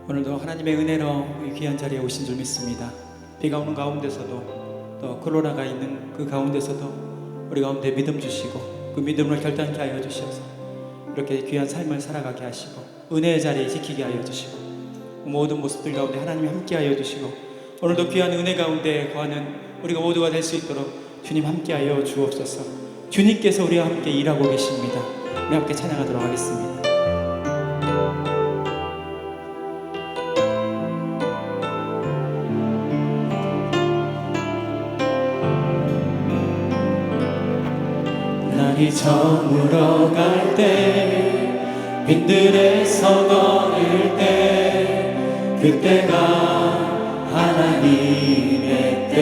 오늘도 하나님의 은혜로 이 귀한 자리에 오신 줄 믿습니다. 비가 오는 가운데서도 또 코로나가 있는 그 가운데서도 우리 가운데 믿음 주시고 그 믿음을 결단케 하여 주셔서 이렇게 귀한 삶을 살아가게 하시고 은혜의 자리에 지키게 하여 주시고 모든 모습들 가운데 하나님이 함께 하여 주시고 오늘도 귀한 은혜 가운데 거하는 우리가 모두가 될 수 있도록 주님 함께 하여 주옵소서. 주님께서 우리와 함께 일하고 계십니다. 우리 함께 찬양하도록 하겠습니다. 날이 저물어 갈 때 빈들에서 걸을 때 그때가 하나님의 때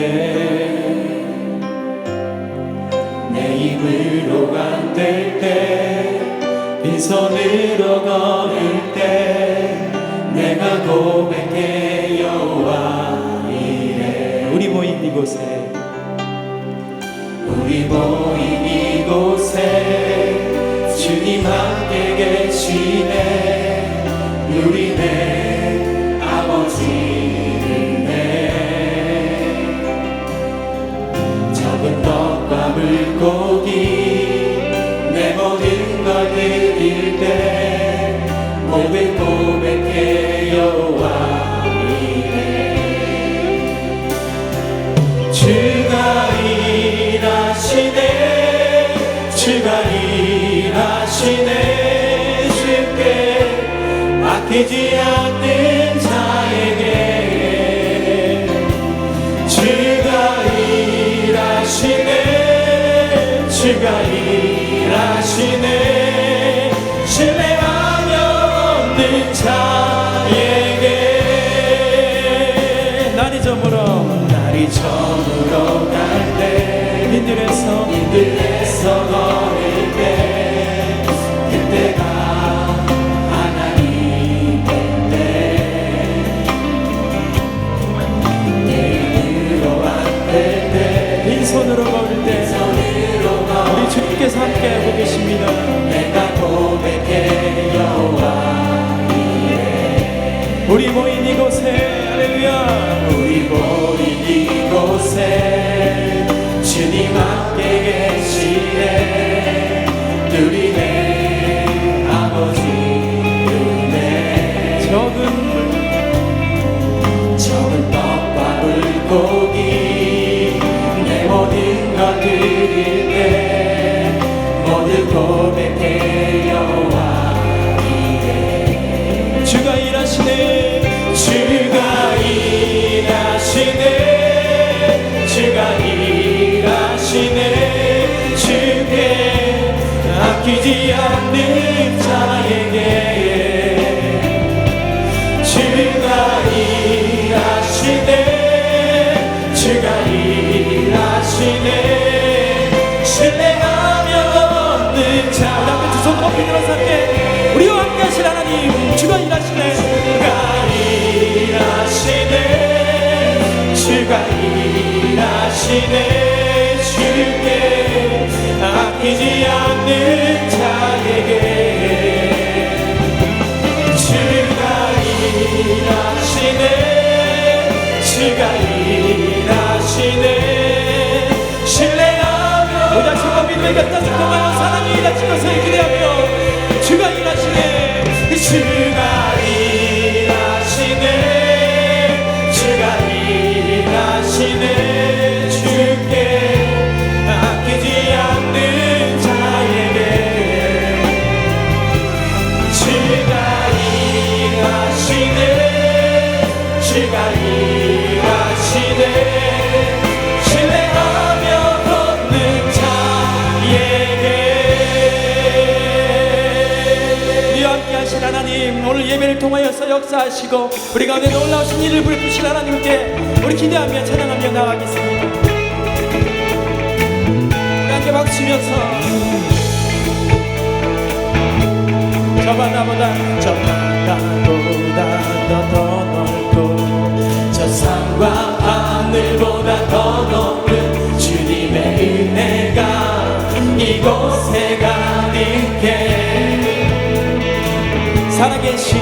내 입으로 간댈 때 빈손으로 걸을 때 내가 고백해 여호와 이래 우리 모인 이곳에 주님 함께 계시네 누리네 아버지를 적은 떡과 물고기 내 모든 걸 드릴 때 고백해 여호와 이래 주가 일하시네 주가 일하시네 쉽게 아끼지 않는 자에게 주가 일하시네 주가 일하시네 신뢰하며 없는 자에게 날이 저물어 갈 때 빈들에서 걸을 때 그때가 하나님의 때 내 입으로 안될 때 빈손으로 걸을 때 우리 주님께서 함께하고 계십니다. 내가 고백해 여호와 이래 우리 모인 이곳에 할렐루야 우리 모인 이곳에 주님 함께 계시네 누리네 아버지 은혜 적은 떡과 물고기 내 모든 것 드릴 때 모두 고백해 여호와 이래 주가 일하시네 주가 일하시네 주가 일하시네 주께 아끼지 않는 자에게 주가 일하시네 주가 일하시네 신뢰하며 얻는 자 우리 앞에 두 손 높이 들어서 함께 우리와 함께 하실 하나님 주가 일하시네 주가 일하시네 주께 아끼지 않는 자에게 주가 일하시네 주가 일하시네 신뢰하며 오직 주가 믿음의 결단을 통하여 사랑이 일하신 것을 기대하며 주가 일하시네 주가 일하시네 주가 일하시네 주께 아끼지 않는 자에게 주가 일하시네 주가 일하시네 신뢰하며 얻는 자에게 우리와 함께 하신 하나님 오늘 예배를 통하여서 역사하시고 우리 가운데 놀라우신 일을 베푸실 하나님께 우리 기대하며 찬양하며 나가겠습니다. 우리 함께 박수치면서 저 바다보다 더 넓고 저 산과 하늘보다 더 높은 주님의 은혜가 이곳에 가득해 살아계신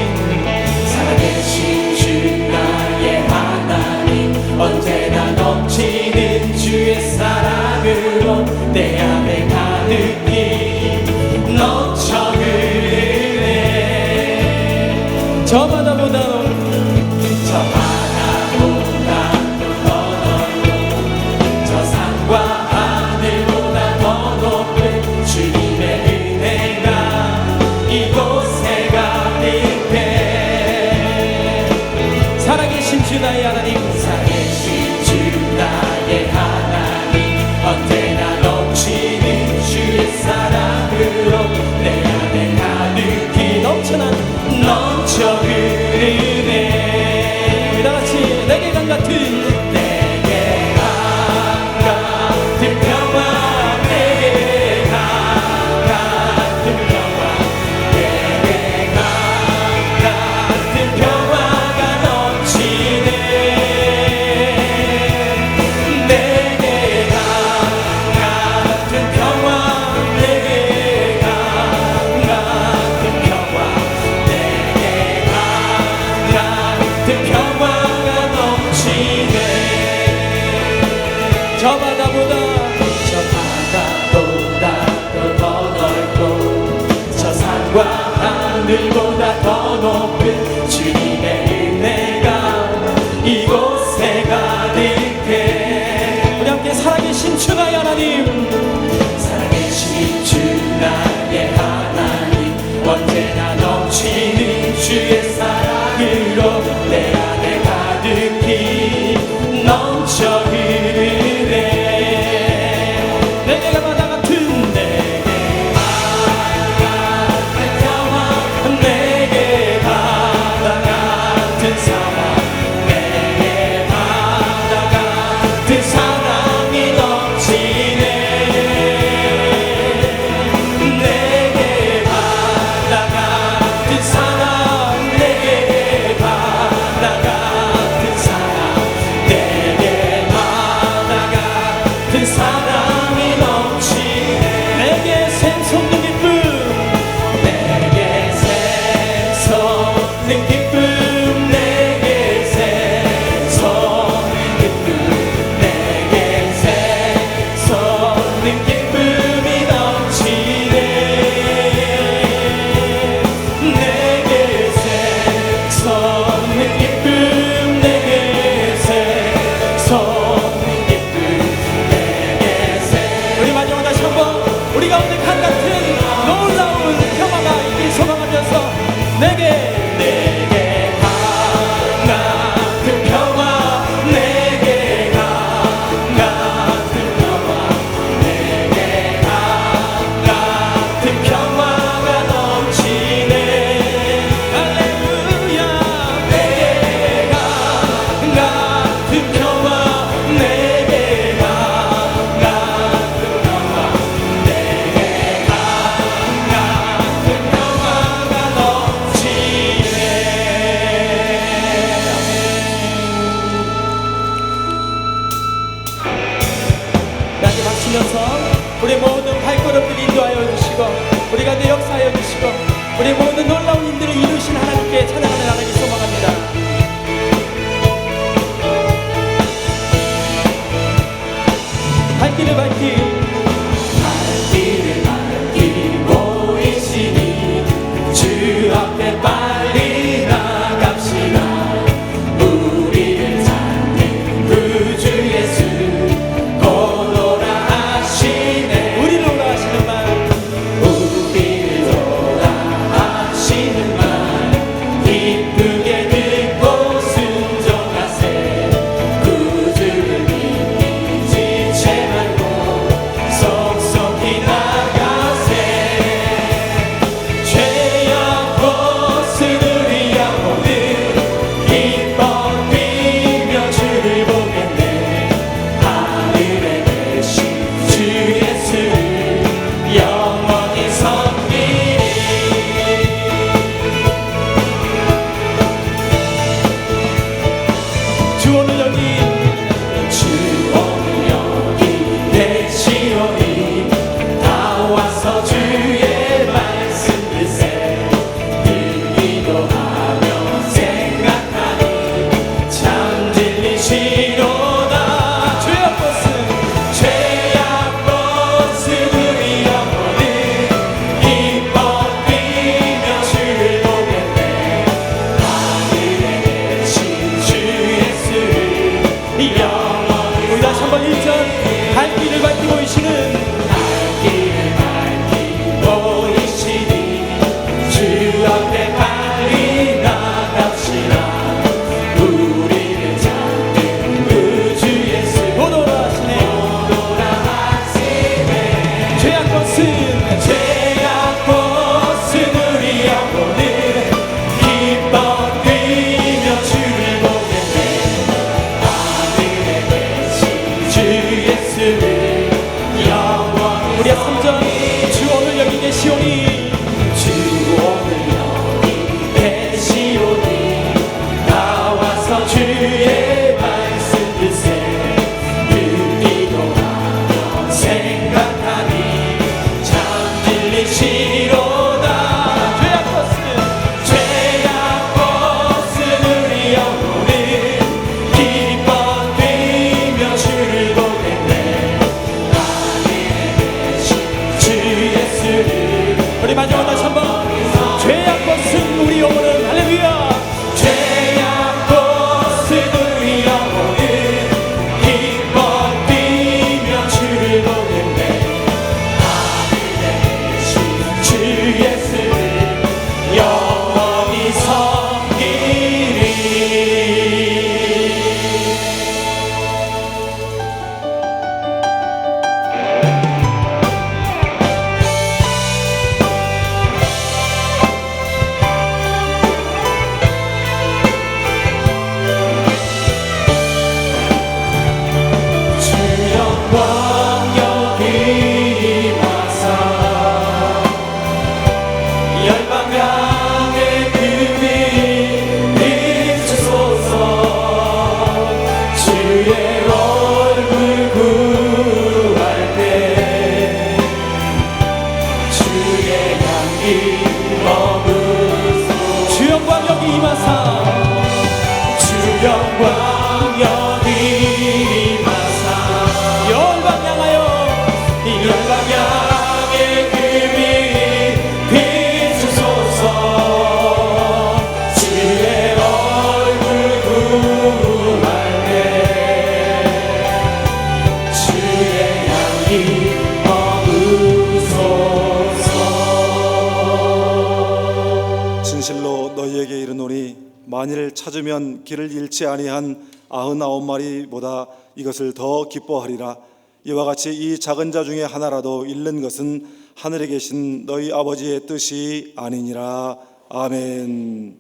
넘치는 주의 사랑으로 내 안에 가득히 넘쳐 흐르네. 저 바다보다 더 넓고 저 산과 하늘보다 더 높은 주님의 은혜가 이곳에 가득해. 살아계신 주 나의 하나님, 살아계신 주 나의 하나님, 언제나 넘치는 주의 사랑으로 내 안에 가득히 넘쳐 흐르네. 다같이 내게 강 같은 평화, 내게 강 같은 평화, 내게 강 같은 평화가 넘치네. 내게 강 같은 평화, 내게 강 같은 평화, 내게 강 같은 평화가 넘치네. 저 바다보다 더 넓고 저 산과 하늘보다 더 높은 주님의 은혜가 이곳에 가득해. 우리 함께 살아계신 주 나의 하나님, 살아계신 주 나의 하나님, 언제나 넘치는 주의 사랑으로 내 안에 가득히 넘쳐 흐르네. 내게 바다 같은 평화, 내게 바다 같은 사랑, 내게 바다 같은 사랑이 넘치네. 내게 바다 같은 사랑, 내게 바다 같은 사랑, 내게 바다 같은 사랑이 넘치네. 내게 샘솟는 기쁨, 내게 샘솟는 기쁨, 내게 샘솟는 기쁨, 내게 샘솟는 기쁨이 넘치네. 내게 샘솟는 기쁨, 내게 샘솟는 기쁨, 내게 우리 마지막 다시 한번 우리 가운데 강 같은 놀라운 평화가 있길 소망하면서 내게 강 같은 평화, 내게 강 같은 평화, 내게 강 같은 평화가 넘치네. 할렐루야. 내게 강 같은 평화, 내게 강 같은 평화, 내게 강 같은 평화가 넘치네. 나에게 박치면서 우리 모든 발걸음들 인도하여 주시고 우리 가운데 역사하여 주시고 우리 모든 놀라운 일들을 이루신 하나님께 찬양하는 하나님 소망합니다. 발길을 보이시니 주 앞에 빨리 나갑시다. 우리를 찾는 구주 예수 곧 오라 하시네. 우리를 오라 하시는 말, 우리를 오라 하시는 말 기쁘게 듣고 순종하세. 구주를 믿기 지체 말고 속속히 나가세. 죄악 벗은 우리 영혼은 기뻐 뛰며 주를 보겠네. 하늘에 계신 주 예수를 영원히 섬기리. 주 오늘 여기 계시오니 다 와서 주의 말씀 듣세. 기도하며 생각하니 참 진리시로다. 죄악 벗은 죄악 벗은 우리 영혼은 기뻐 뛰며 주를 보겠네. 하늘에 계신 주 예수를 영원히. 우리의 3절 주 오늘 여기 계시오니, 주 오늘 여기 계시오니, 나와서 주의 말씀 듣세. 듣기도 하며 생각하니 참 진리시로다. 죄악 벗은 우리 영혼은 기뻐 뛰며 주를 보겠네. 하늘에 계신 주 예수를. 우리 마지막 다시 한번. 죄악 벗은 우리 영혼은, 할렐루야. 죄악 벗은 우리 영혼은 기뻐 뛰며 주를 보겠네. 하늘에 계신 주 예수를 영원히 섬기리. 주 영광 여기 임하사 열방향의 그빛 비추소서. 주의 얼굴 구할 때 주의 향기 머무소. 주 영광 여기 임하사. 주 영광 여기 임하사 열방 향하여 열방 향의 그빛 비추소서. 주의 얼굴 구할 때 주의 향기 머무소서. 진실로 너희에게 이르노니 만일 찾으면 길을 잃지 아니한 99마리보다 이것을 더 기뻐하리라. 이와 같이 이 작은 자 중에 하나라도 잃는 것은 하늘에 계신 너희 아버지의 뜻이 아니니라. 아멘.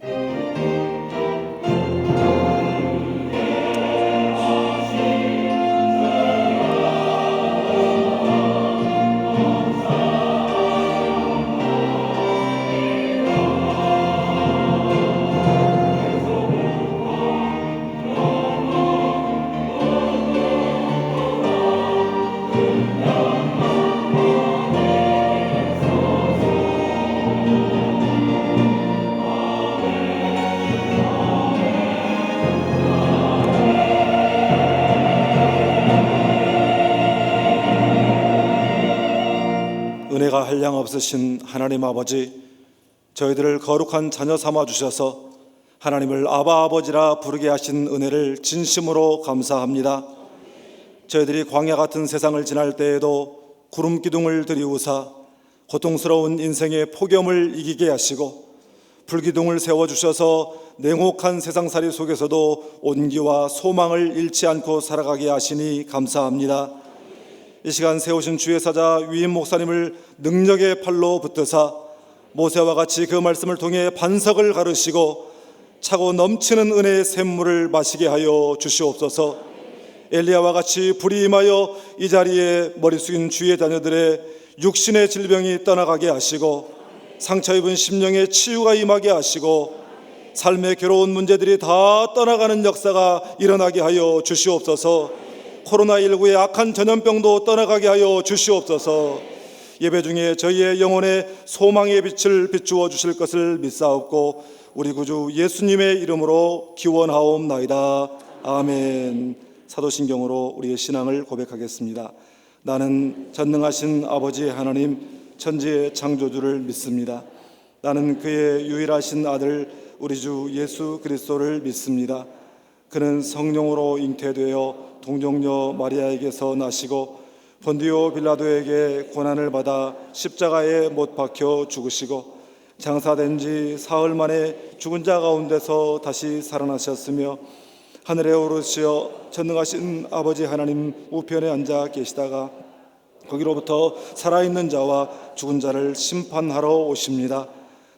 은혜가 한량 없으신 하나님 아버지, 저희들을 거룩한 자녀 삼아 주셔서 하나님을 아바 아버지라 부르게 하신 은혜를 진심으로 감사합니다. 저희들이 광야 같은 세상을 지날 때에도 구름 기둥을 들이우사 고통스러운 인생의 폭염을 이기게 하시고 불기둥을 세워주셔서 냉혹한 세상살이 속에서도 온기와 소망을 잃지 않고 살아가게 하시니 감사합니다. 이 시간 세우신 주의 사자 위임 목사님을 능력의 팔로 붙드사 모세와 같이 그 말씀을 통해 반석을 가르시고 차고 넘치는 은혜의 샘물을 마시게 하여 주시옵소서. 엘리야와 같이 불이 임하여 이 자리에 머리 숙인 주의 자녀들의 육신의 질병이 떠나가게 하시고 상처 입은 심령의 치유가 임하게 하시고 삶의 괴로운 문제들이 다 떠나가는 역사가 일어나게 하여 주시옵소서. 코로나19의 악한 전염병도 떠나가게 하여 주시옵소서. 예배 중에 저희의 영혼에 소망의 빛을 비추어 주실 것을 믿사옵고 우리 구주 예수님의 이름으로 기원하옵나이다. 아멘. 사도신경으로 우리의 신앙을 고백하겠습니다. 나는 전능하신 아버지 하나님 천지의 창조주를 믿습니다. 나는 그의 유일하신 아들 우리 주 예수 그리스도를 믿습니다. 그는 성령으로 잉태되어 동정녀 마리아에게서 나시고 본디오 빌라도에게 고난을 받아 십자가에 못 박혀 죽으시고 장사된 지 사흘 만에 죽은 자 가운데서 다시 살아나셨으며 하늘에 오르시어 전능하신 아버지 하나님 우편에 앉아 계시다가 거기로부터 살아있는 자와 죽은 자를 심판하러 오십니다.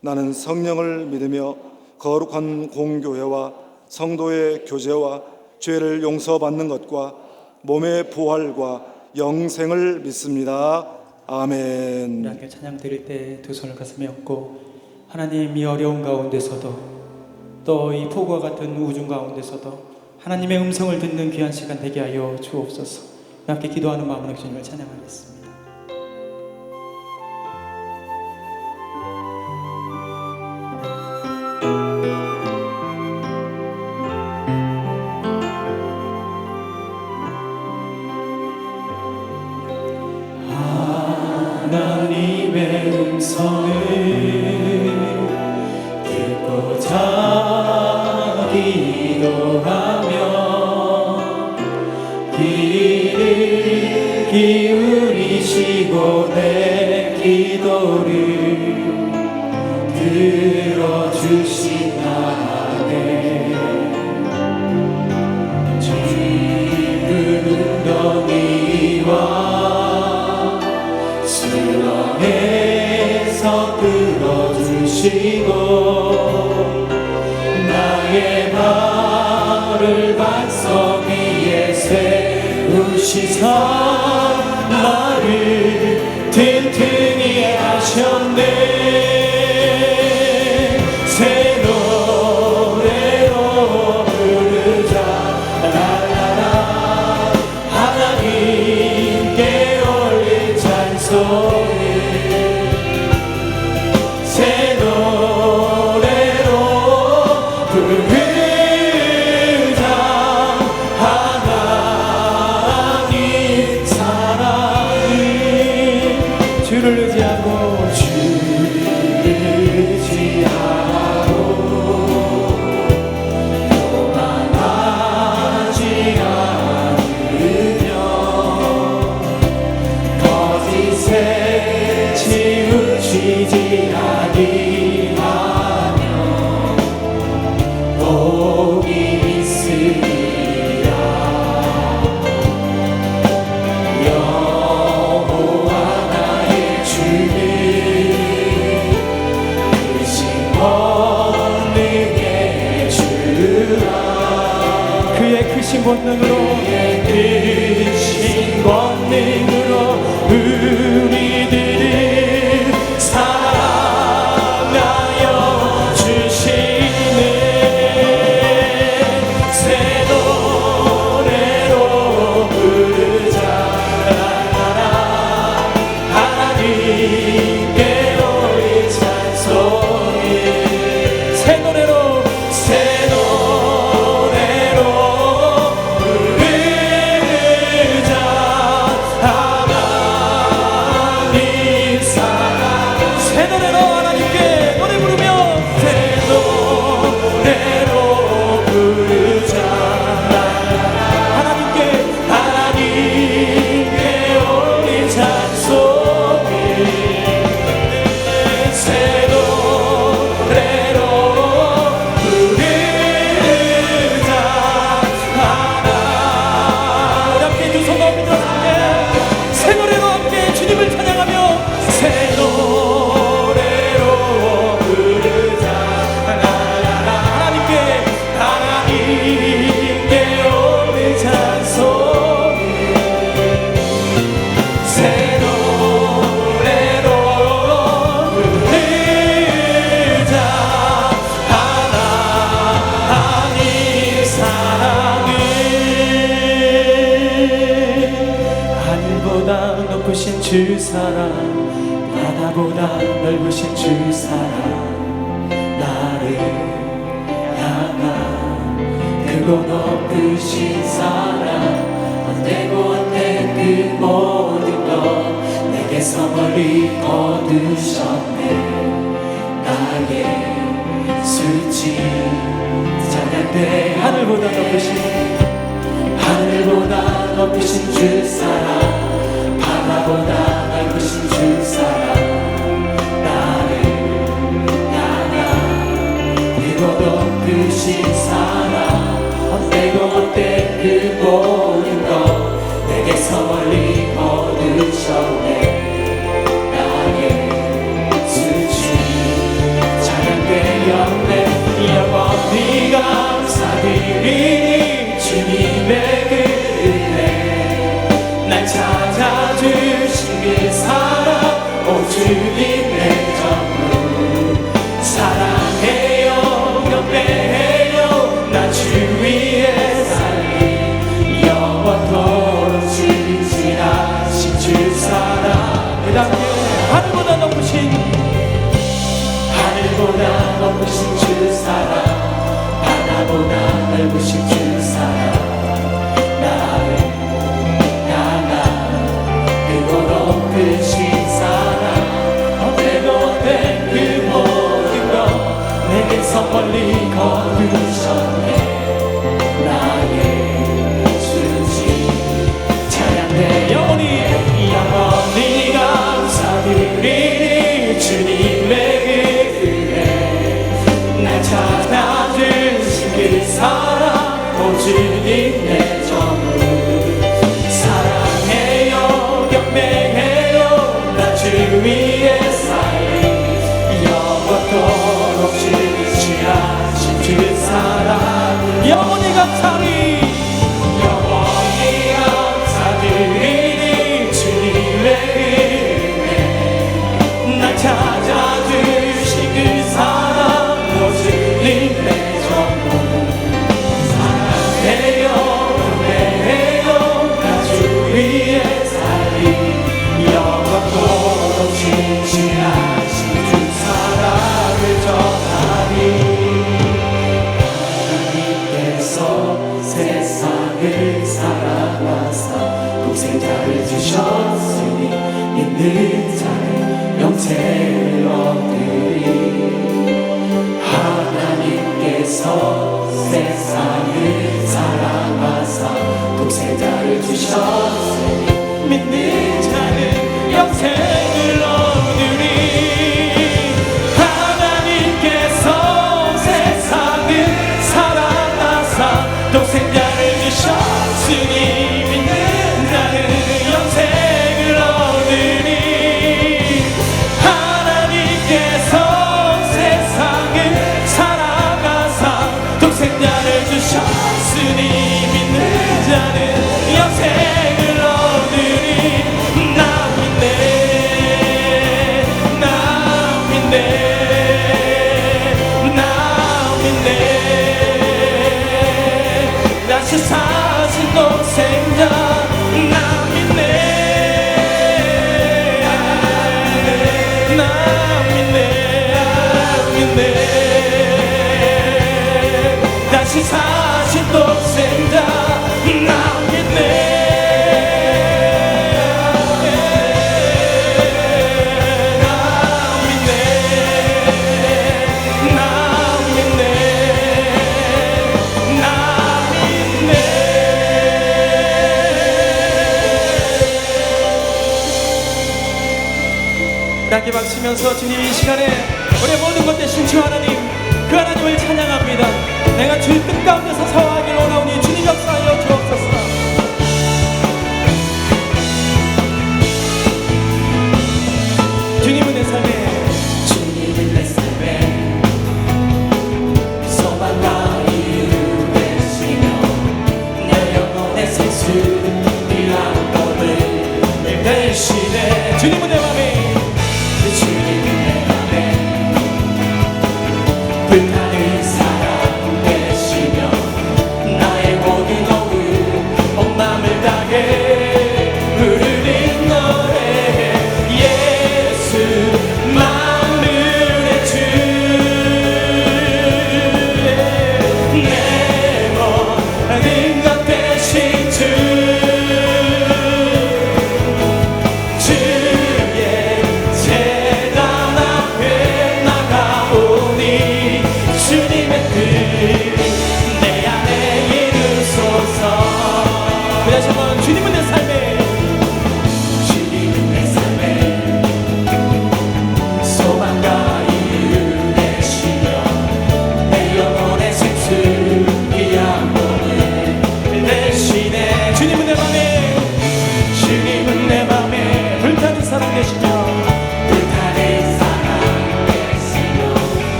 나는 성령을 믿으며 거룩한 공교회와 성도의 교제와 죄를 용서받는 것과 몸의 부활과 영생을 믿습니다. 아멘. 우리 함께 찬양 드릴 때 두 손을 가슴에 얹고 하나님, 이 어려운 가운데서도 또 이 폭우와 같은 우중 가운데서도 하나님의 음성을 듣는 귀한 시간 되게 하여 주옵소서. 우리 함께 기도하는 마음으로 주님을 찬양하겠습니다. 하나님의 음성을 듣고자 기도하며 귀를 기울이시고 내 기도를 들어주시나네. 좁은 웅덩이와 수렁에서 끌어주시고 나의 발을 반석 위에 세우시사 나를 튼튼히 하셨네. 새 노래로 부르자 라라라. 하나님께 올릴 찬송을 새 노래로 부르자. 하나님 사랑을 주를 의지하고 도망하지 않으며 거짓에 치우치지 아니하며 복이 있으리라. 여호와 나의 주는 크신 권능의 주라. 그의 크신 권능으로 우리들을 사랑하여 주시네. 새 노래로 부르자 라라라. 하나님께 올릴 찬송을 새 노래로 부르자. 하나님 사랑 새 노래로 하나님께 노래 부르며 새 노래로 부르자. 하나님께 올린 찬송을 새 노래로 부르자. 우리 함께 두 손 높이 들었을 새 노래로 함께 주님을 찬양하며 새 노래로 부르자. 하나님께 올린 찬송을 새 노래로 부르자. 하나님 사랑을 하늘보다 높으신 주 사랑, 바다보다 넓으신 주 사랑, 나를 향한 크고 높으신 사랑, 헛되고 헛된 그 모든 것 내게서 멀리 거두셨네. 나의 수치 찬양돼. 하늘보다 높으신 주 사랑, 바다보다 넓으신 주 사랑, 나를 향한 그고 높으신 사랑, 헛되고 헛된 그 모든 것 내게서 멀리 거두셨네. 주님의 전부 사랑해요 경배해요 나 주 위에 살리 영원토록 진실하신 주 사랑 그 다음에 하늘보다 높으신 주 사랑 바다보다 넓으신 주 사랑 나를 향한 그고 높으신 사랑 없애도 된 그 모든 것 내게서 멀리 거두셨네 나의 주지 찬양해 영원히 감사드리니 주님의 날 찾아주신 그 사랑 오 주님 내 전부 사랑해요 경배해요 나 주 위에 살리 영원토록 진실하신 주 사랑 영원히 감사리 영원히 감사드리니 주님의 은혜 날 찾아주신 그 사랑 주님의 전부 사랑해요 경배해요 나 주 위에 살리 영원토록 진실하신 주 사랑을 전하리 하나님께서 세상을 사랑하사 독생자를 주셨으니 믿는 자는 영생을 얻으리 하나님께서 세상을 사랑하사 독생자를 주셨으니 믿는 자는 영생을 얻으리 하나님께서 세상을 사랑하사 독생자를 주셨으니 믿는 자는 영생을 얻으리 하나님께서 세상을 사랑하사 독생자를 주셨으니 믿는 자는 영생을 얻으리 나 믿네 나 믿네 나 믿네 다시 사신 독생자 나 믿네 나 믿네 다시 사신 독생자 나 믿네 함께 박치면서 주님 이 시간에 우리의 모든 것 대신 주 하나님 그 하나님을 찬양합니다. 내가 주의 뜻 가운데서 사와하길 원하오니 주님 역사하여 주옵소서. 주님은 내 삶에 소망과 이유 되시며 내 영혼의 생수 귀한 몸을 되시네. 주님은 내 맘에 불타는 사랑 되시며 나의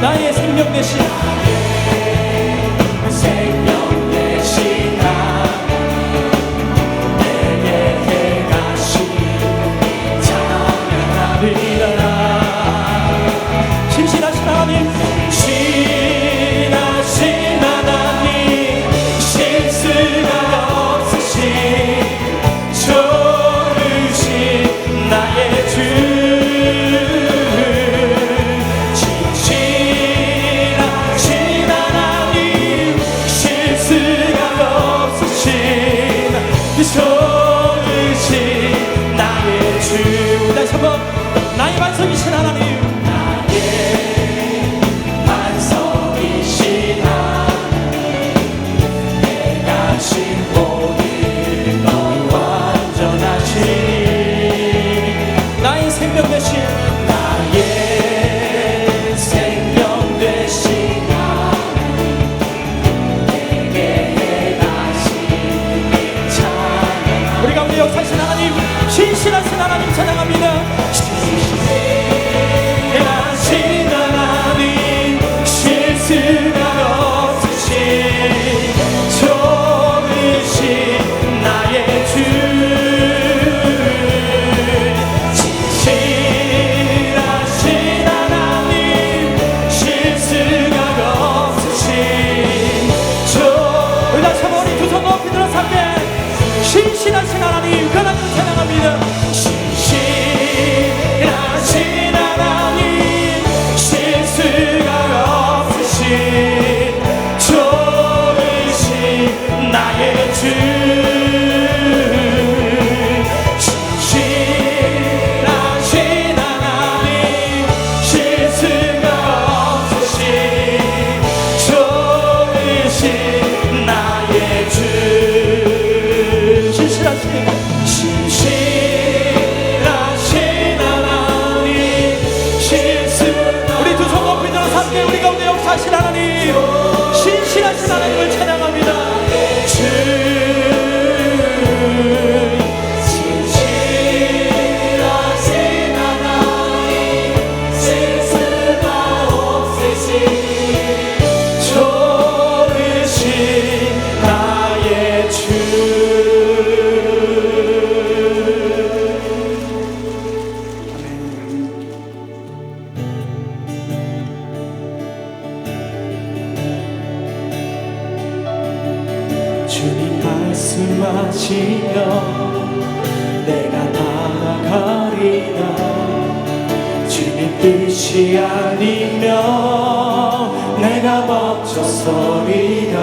나의 생명 대신 생명 대신 내게 행하신 찬양하리라. 신실하신 하나님, 신하신 하나님, 실수가 없으신 좋으신 나의 주, 진실하신 하나님, 실수가 없으신 좋으신 나의 주. 다시 한번 나의 반석이신 하나님, 반석이신 하나님, 내가 신 모든 것 완전하시니 나의 생명 대신 나의 생명 되신 하나님, 내게 행하신 찬양. 우리 가운데 역사하신 하나님, 신실하신 하나님 찬양합니다. 신하신 하나님, 실수가 없으신 좋으신 나의 주, 진실하신 하나님, 실수가 없으신 우리 다시 한번 우리 두 손 높이 들어서 함께 신실하신 하나님 그 하나님 찬양합니다. 신하신 하나님, 실수가 없으신 좋으신 나의 주, 진실하신 하나님, 실수가 없으신 좋으신 나의 주, 신실하신 하나님, 실수. 우리 두 손 높이 들어서 함께 우리 가운데 역사하신 하나님, 신실하신 하나님을 찬양합니다. 주, 진실하신 하나님, 실수가 없으신 좋으신 나의 주. 주님 말씀하시며 내가 나아가리라. 주님 뜻이 아니면 내가 멈춰서리라.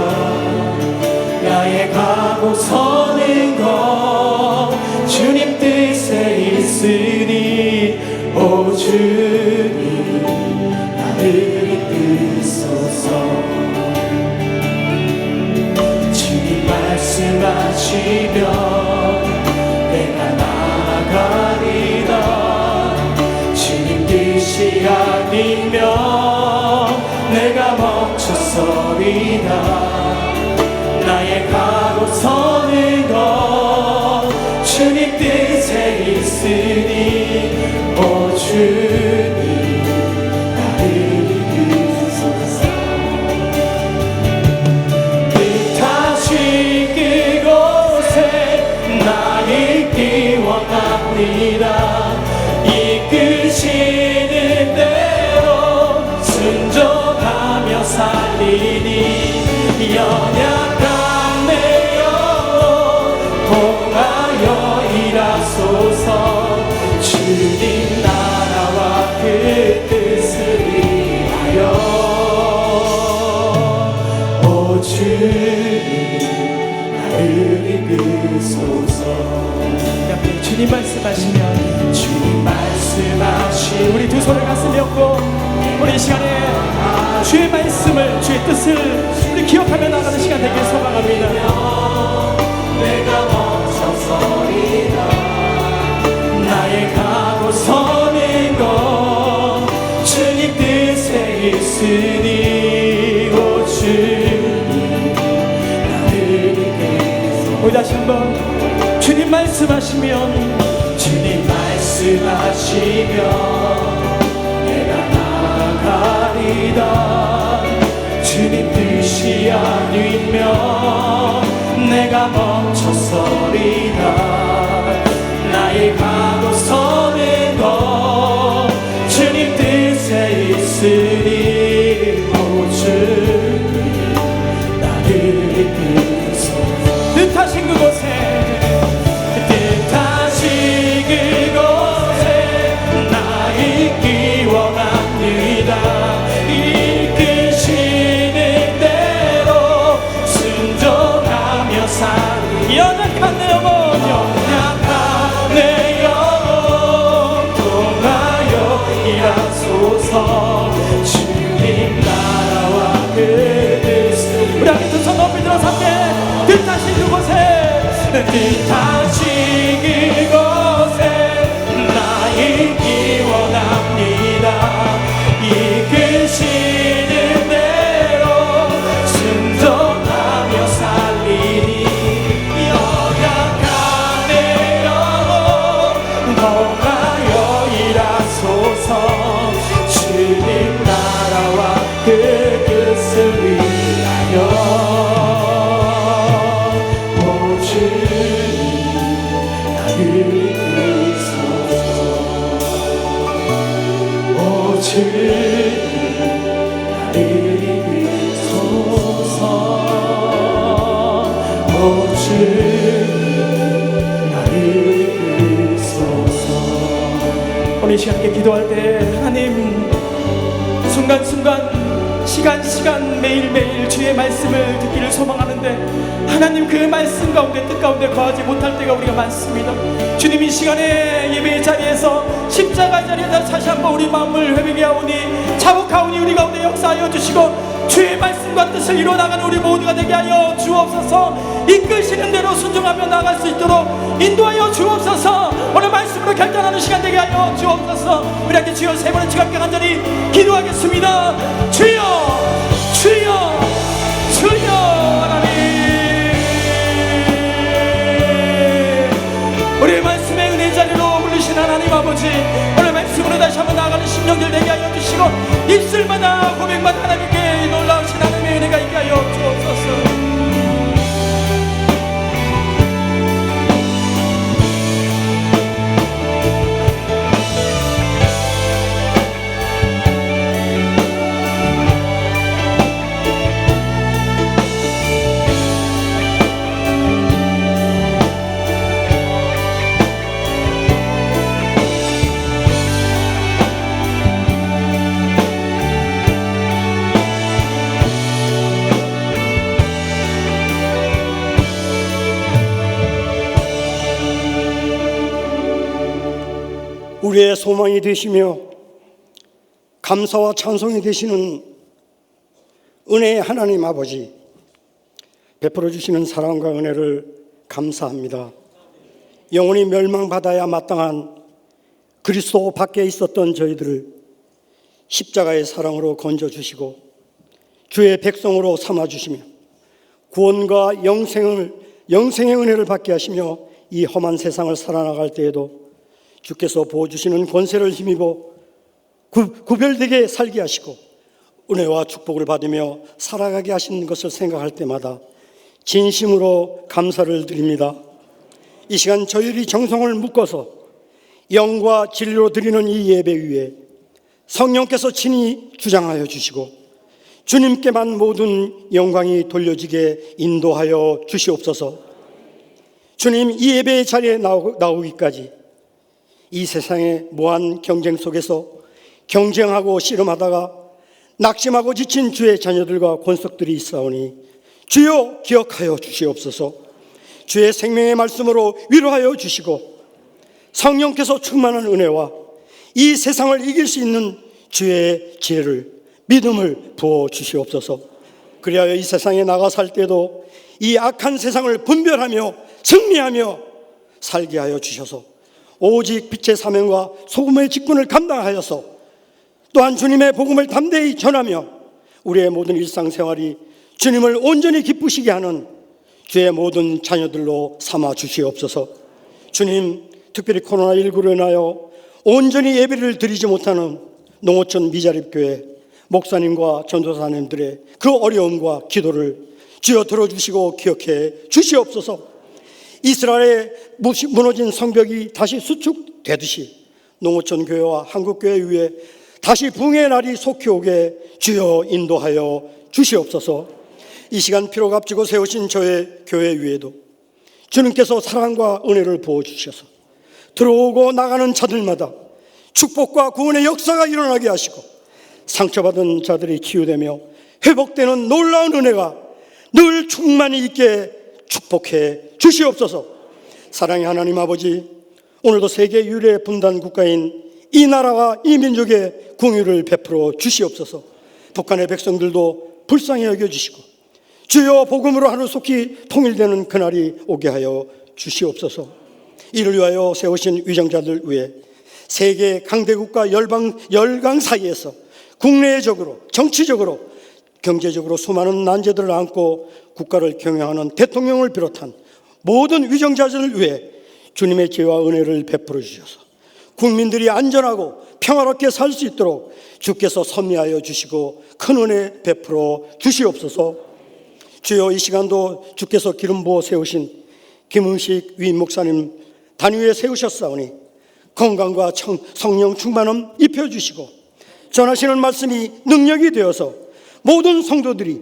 나의 가고 서는 것 주님 뜻에 있으니 오 주님 나를 이끄소서. 주님 말씀하시면 내가 나아가리라. 주님 뜻이 아니면 내가 멈춰서리라. 나의 가고 서는 것 주님 뜻에 있으니 오 주님 나를 이끄소서. 뜻하신 그곳에 나 있기 원합니다. 이끄시는 대로 순종하며 살리니 연약한 내 영혼 통하여 일하소서. 주님 나라와 그 뜻을 위하여 오 주님 나를 이끄소서. 옆에 주님 말씀하시면 주님 말씀하시 우리 두 손을 가슴에 얹고 우리 이 시간에 주의 말씀을, 주의 뜻을 우리 기억하며 나가는 시간 되길 소망합니다. 내가 멈춰서리라. 나의 가고 서는 것 주님 뜻에 있으니 오 주님 나를 이끌소서. 우리 다시 한번 주님 말씀하시면, 주님 말씀하시면 내가 나아가리. 감사합니다. 주님 뜻이 아니면 내가 멈췄소리다. 나의 가고 서는 것 주님 뜻에 있으니 오 주님 나를 이끄소서. 뜻하신 그곳에 나 있기 원합니다. 이끄시는 대로 순종하며 살리. 연약한 내 영혼 연약한 내 영혼 통하여 일하소서. 주님 나라와 그 뜻. 우리 함께 두 손 높이 들어서 함께 뜻하신 그곳에 뜻하신 그곳에 나 있기 원합니다. 이끄시는 대로 순종하며 살리니 연약한 내 영혼 통하여 일하소서. 주님 나라와 그 뜻을 위하여 오 주님 나를 이끄소서. 오 주님 나를 이끄소서. 오 주님 나를 이끄소서. 오늘 이 시간 함께 기도할 때 하나님 순간순간 시간 매일매일 주의 말씀을 듣기를 소망하는데 하나님 그 말씀 가운데 뜻 가운데 거하지 못할 때가 우리가 많습니다. 주님 이 시간에 예배의 자리에서 십자가 자리에서 다시 한번 우리 마음을 회복해 하오니 자복하오니 우리 가운데 역사하여 주시고 주의 말씀과 뜻을 이루어나가는 우리 모두가 되게 하여 주옵소서. 이끄시는 대로 순종하며 나아갈 수 있도록 인도하여 주옵소서. 오늘 말씀으로 결단하는 시간 되게 하여 주옵소서. 우리 함께 주여 세 번의 지갑게 간절히 기도하겠습니다. 주여 주여 주여 하나님 우리의 말씀의 은혜 자리로 부르신 하나님 아버지 오늘 말씀으로 다시 한번 나아가는 심령들 되게 하여 주시고 입술마다 고백마다 하나님께 놀라우신 하나님의 은혜가 있게 하여 주옵소서. 우리의 소망이 되시며 감사와 찬송이 되시는 은혜의 하나님 아버지, 베풀어 주시는 사랑과 은혜를 감사합니다. 영원히 멸망받아야 마땅한 그리스도 밖에 있었던 저희들을 십자가의 사랑으로 건져주시고 주의 백성으로 삼아주시며 구원과 영생의 은혜를 받게 하시며 이 험한 세상을 살아나갈 때에도 주께서 부어주시는 권세를 힘입어 구별되게 살게 하시고 은혜와 축복을 받으며 살아가게 하시는 것을 생각할 때마다 진심으로 감사를 드립니다. 이 시간 저희들이 정성을 묶어서 영과 진리로 드리는 이 예배 위에 성령께서 친히 주장하여 주시고 주님께만 모든 영광이 돌려지게 인도하여 주시옵소서. 주님, 이 예배의 자리에 나오기까지 이 세상의 무한 경쟁 속에서 경쟁하고 씨름하다가 낙심하고 지친 주의 자녀들과 권속들이 있사오니 주여 기억하여 주시옵소서. 주의 생명의 말씀으로 위로하여 주시고 성령께서 충만한 은혜와 이 세상을 이길 수 있는 주의 지혜를 믿음을 부어 주시옵소서. 그리하여 이 세상에 나가 살 때도 이 악한 세상을 분별하며 승리하며 살게 하여 주셔서 오직 빛의 사명과 소금의 직분을 감당하여서 또한 주님의 복음을 담대히 전하며 우리의 모든 일상생활이 주님을 온전히 기쁘시게 하는 주의 모든 자녀들로 삼아 주시옵소서. 주님, 특별히 코로나19로 인하여 온전히 예배를 드리지 못하는 농어촌 미자립교회 목사님과 전도사님들의 그 어려움과 기도를 주여 들어주시고 기억해 주시옵소서. 이스라엘의 무너진 성벽이 다시 수축되듯이 농어촌 교회와 한국교회 위에 다시 부흥의 날이 속히 오게 주여 인도하여 주시옵소서. 이 시간 피로 값지고 세우신 저의 교회 위에도 주님께서 사랑과 은혜를 부어주셔서 들어오고 나가는 자들마다 축복과 구원의 역사가 일어나게 하시고 상처받은 자들이 치유되며 회복되는 놀라운 은혜가 늘 충만히 있게 축복해 주시옵소서. 사랑의 하나님 아버지, 오늘도 세계 유일의 분단 국가인 이 나라와 이 민족의 긍휼을 베풀어 주시옵소서. 북한의 백성들도 불쌍히 여겨주시고 주여 복음으로 하루속히 통일되는 그날이 오게 하여 주시옵소서. 이를 위하여 세우신 위정자들 위해 세계 강대국과 열강 사이에서 국내적으로 정치적으로 경제적으로 수많은 난제들을 안고 국가를 경영하는 대통령을 비롯한 모든 위정자들을 위해 주님의 지혜와 은혜를 베풀어 주셔서 국민들이 안전하고 평화롭게 살 수 있도록 주께서 섭리하여 주시고 큰 은혜 베풀어 주시옵소서. 주여 이 시간도 주께서 기름 부어 세우신 김은식 위임 목사님 단위에 세우셨사오니 건강과 성령 충만함 입혀주시고 전하시는 말씀이 능력이 되어서 모든 성도들이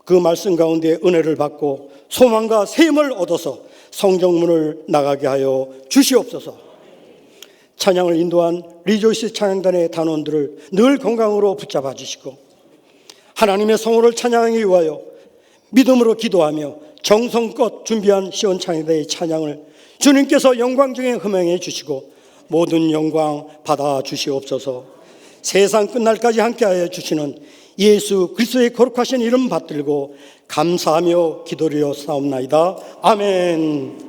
그 말씀 가운데 은혜를 받고 소망과 셈을 얻어서 성정문을 나가게 하여 주시옵소서. 찬양을 인도한 리조이스 찬양단의 단원들을 늘 건강으로 붙잡아 주시고 하나님의 성호를 찬양하기 위하여 믿음으로 기도하며 정성껏 준비한 시온 찬양단의 찬양을 주님께서 영광 중에 흠행해 주시고 모든 영광 받아 주시옵소서. 세상 끝날까지 함께하여 주시는 예수 그리스도의 거룩하신 이름 받들고 감사하며 기도드려 싸움나이다. 아멘.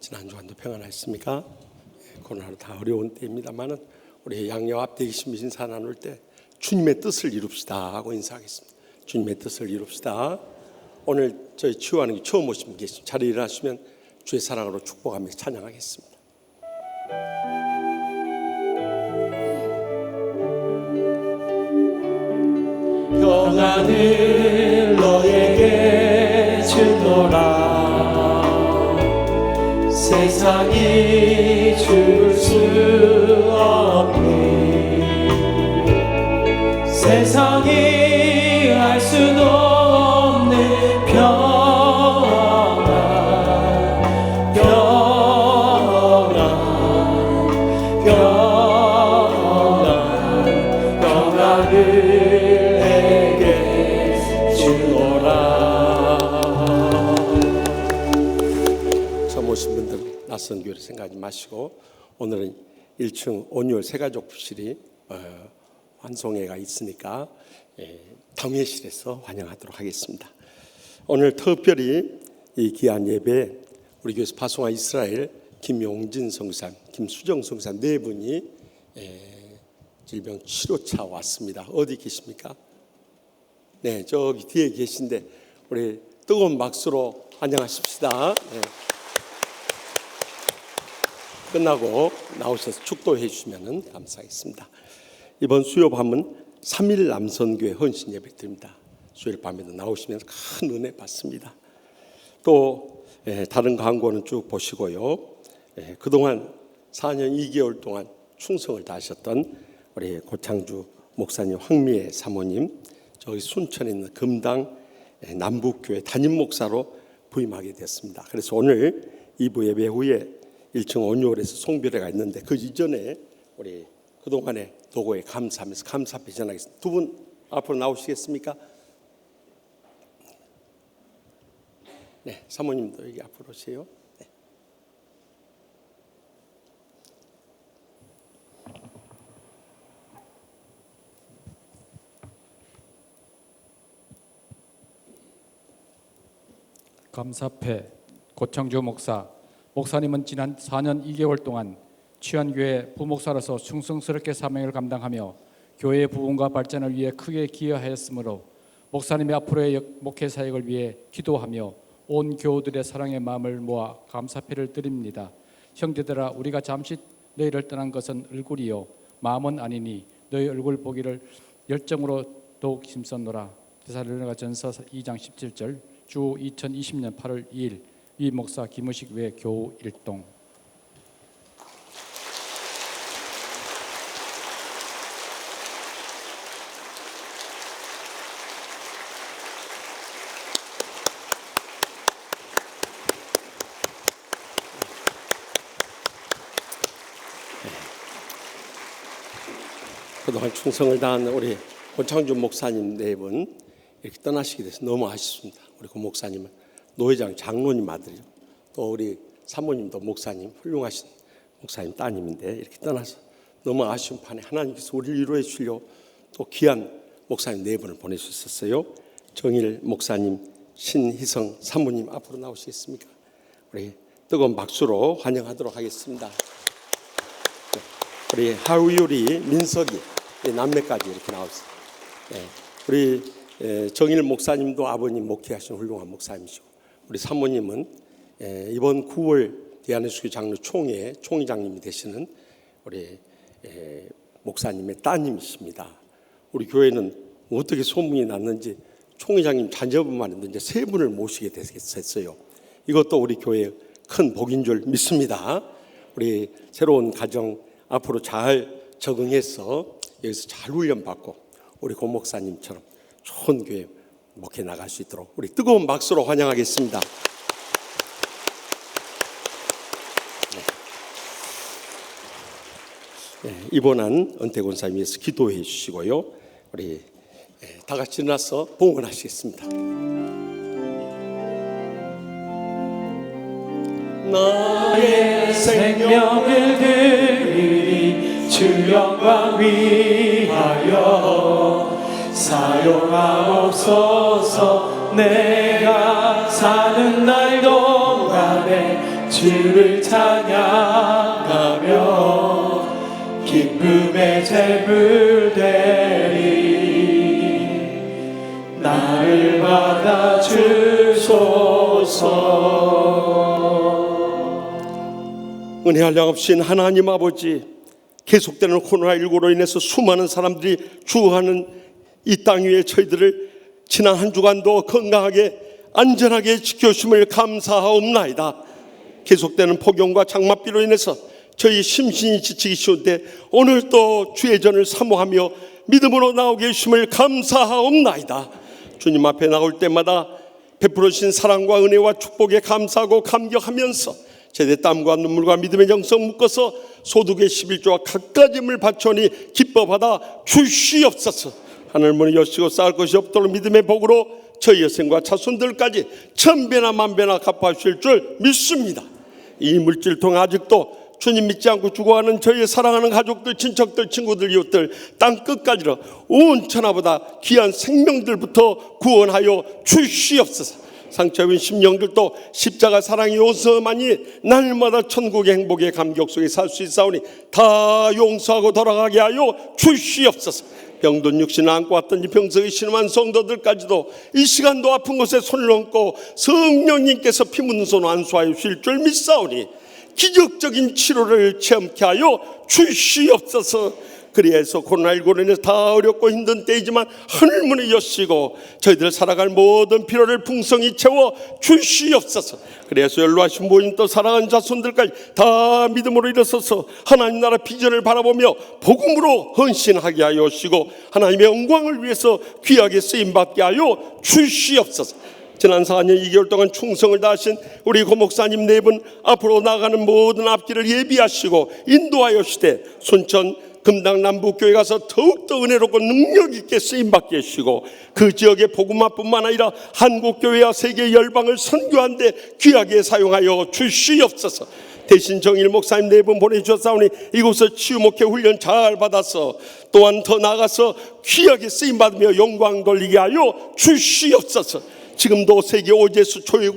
지난 주간도 평안하셨습니까? 코로나로 다 어려운 때입니다만은 우리 양녀 앞에 계신 인사 나눌 때 주님의 뜻을 이룹시다 하고 인사하겠습니다. 주님의 뜻을 이룹시다. 오늘 저희 치유하는 게 처음 오신 분 계시면 자리에 일어나시면 주의 사랑으로 축복하며 찬양하겠습니다. 평안을 너에게 주노라. 세상이 줄 수 없니 세상이 알 수도 없는 평안 평안을 내게 주노라. 처음 오신 분들 낯선 교회를 생각하지 마시고 오늘은 1층 온유월 새가족부실이 환송회가 있으니까 당회실에서 환영하도록 하겠습니다. 오늘 특별히 이 귀한 예배 우리 교회에서 파송한 이스라엘 김용진 성산, 김수정 성산 네 분이 질병 치료차 왔습니다. 어디 계십니까? 네, 저기 뒤에 계신데 우리 뜨거운 박수로 환영하십시다. 네. 끝나고 나오셔서 축도해 주시면 감사하겠습니다. 이번 수요 밤은 3일 남선교회 헌신 예배 드립니다. 수요일 밤에도 나오시면 큰 은혜 받습니다. 또 다른 광고는 쭉 보시고요. 그동안 4년 2개월 동안 충성을 다하셨던 우리 고창주 목사님 황미애 사모님, 저기 순천에 있는 금당 남북교회 담임 목사로 부임하게 됐습니다. 그래서 오늘 2부 예배 후에 1층 온유홀에서 송별회가 있는데 그 이전에 우리 그동안의 도고에 감사하면서 감사패 전하겠습니다. 두 분 앞으로 나오시겠습니까? 네, 사모님도 여기 앞으로 오세요. 네. 감사패 고창주 목사님은 지난 4년 2개월 동안 취한교회 부목사로서 충성스럽게 사명을 감당하며 교회의 부흥과 발전을 위해 크게 기여하였으므로 목사님의 앞으로의 목회 사역을 위해 기도하며 온 교우들의 사랑의 마음을 모아 감사패를 드립니다. 형제들아, 우리가 잠시 너희를 떠난 것은 얼굴이요 마음은 아니니 너희 얼굴 보기를 열정으로 더욱 힘썼노라. 데살로니가전서 2장 17절. 주 2020년 8월 2일 위 목사 김의식 외 교우 일동. 그동안 충성을 다한 우리 권창주 목사님 네 분 이렇게 떠나시게 돼서 너무 아쉽습니다. 우리 고 목사님은 노회장 장로님 아들이죠. 또 우리 사모님도 목사님, 훌륭하신 목사님 따님인데 이렇게 떠나서 너무 아쉬운 판에 하나님께서 우리를 위로해 주시려 또 귀한 목사님 네 분을 보내주셨어요. 정일 목사님, 신희성 사모님 앞으로 나오시겠습니까? 우리 뜨거운 박수로 환영하도록 하겠습니다. 우리 하우유리, 민석이 남매까지 이렇게 나왔어요. 네. 우리 정일 목사님도 아버님 목회하신 훌륭한 목사님이시고, 우리 사모님은 이번 9월 대한예수교 장로 총회 총회장님이 되시는 우리 목사님의 따님이십니다. 우리 교회는 어떻게 소문이 났는지 총회장님 자녀분만 해도 이제 세 분을 모시게 됐어요. 이것도 우리 교회의 큰 복인 줄 믿습니다. 우리 새로운 가정 앞으로 잘 적응해서 여기서 잘 훈련받고 우리 고 목사님처럼 좋은 교회 목회 나갈 수 있도록 우리 뜨거운 박수로 환영하겠습니다. 네, 입원한 은퇴권사님 위해서 기도해 주시고요. 우리 다 같이 일어나서 봉헌하시겠습니다. 나의 생명을 드리니 주 영광 위하여 사용하옵소서. 내가 사는 날 동안에 주를 찬양하며 기쁨의 제물 되리. 나를 받아 주소서. 은혜 한량없인 하나님 아버지, 계속되는 코로나19로 인해서 수많은 사람들이 죽어가는 이 땅 위에 저희들을 지난 한 주간도 건강하게 안전하게 지켜주심을 감사하옵나이다. 계속되는 폭염과 장맛비로 인해서 저희 심신이 지치기 쉬운데 오늘 또 주의 전을 사모하며 믿음으로 나오게 해주심을 감사하옵나이다. 주님 앞에 나올 때마다 베풀어 주신 사랑과 은혜와 축복에 감사하고 감격하면서 제대 땀과 눈물과 믿음의 정성 묶어서 소득의 11조와 갖가짐을 바쳐니 기뻐 받아 주시옵소서. 하늘문을 여시고 쌓을 것이 없도록 믿음의 복으로 저희 여생과 자손들까지 천배나 만배나 갚아주실 줄 믿습니다. 이 물질 통해 아직도 주님 믿지 않고 죽어가는 저희의 사랑하는 가족들, 친척들, 친구들, 이웃들 땅끝까지로 온 천하보다 귀한 생명들부터 구원하여 주시옵소서. 상처 입은 심령들도 십자가 사랑이 요서만이 날마다 천국의 행복의 감격 속에 살 수 있사오니 다 용서하고 돌아가게 하여 주시옵소서. 병든 육신을 안고 왔던 이 병석의 신음한 성도들까지도 이 시간도 아픈 곳에 손을 얹고 성령님께서 피 묻는 손 안수하여 주실 줄 믿사오니 기적적인 치료를 체험케 하여 주시옵소서. 그리해서 코로나19로 인해서 다 어렵고 힘든 때이지만 하늘문을 여시고 저희들 살아갈 모든 필요를 풍성히 채워 주시옵소서. 그래서 연로하신 모인 또 사랑하는 자손들까지 다 믿음으로 일어서서 하나님 나라 비전을 바라보며 복음으로 헌신하게 하여 주시고 하나님의 영광을 위해서 귀하게 쓰임받게 하여 주시옵소서. 지난 4년 2개월 동안 충성을 다하신 우리 고 목사님 네 분 앞으로 나가는 모든 앞길을 예비하시고 인도하여 시되 순천 금당 남북교회 가서 더욱더 은혜롭고 능력 있게 쓰임받게 하시고 그 지역의 복음화뿐만 아니라 한국교회와 세계 열방을 선교하는 데 귀하게 사용하여 주시옵소서. 대신 정일 목사님 4분 보내주셨사오니 이곳에서 치유목회 훈련 잘 받아서 또한 더 나아가서 귀하게 쓰임받으며 영광 돌리게 하여 주시옵소서. 지금도 세계 오제수 조의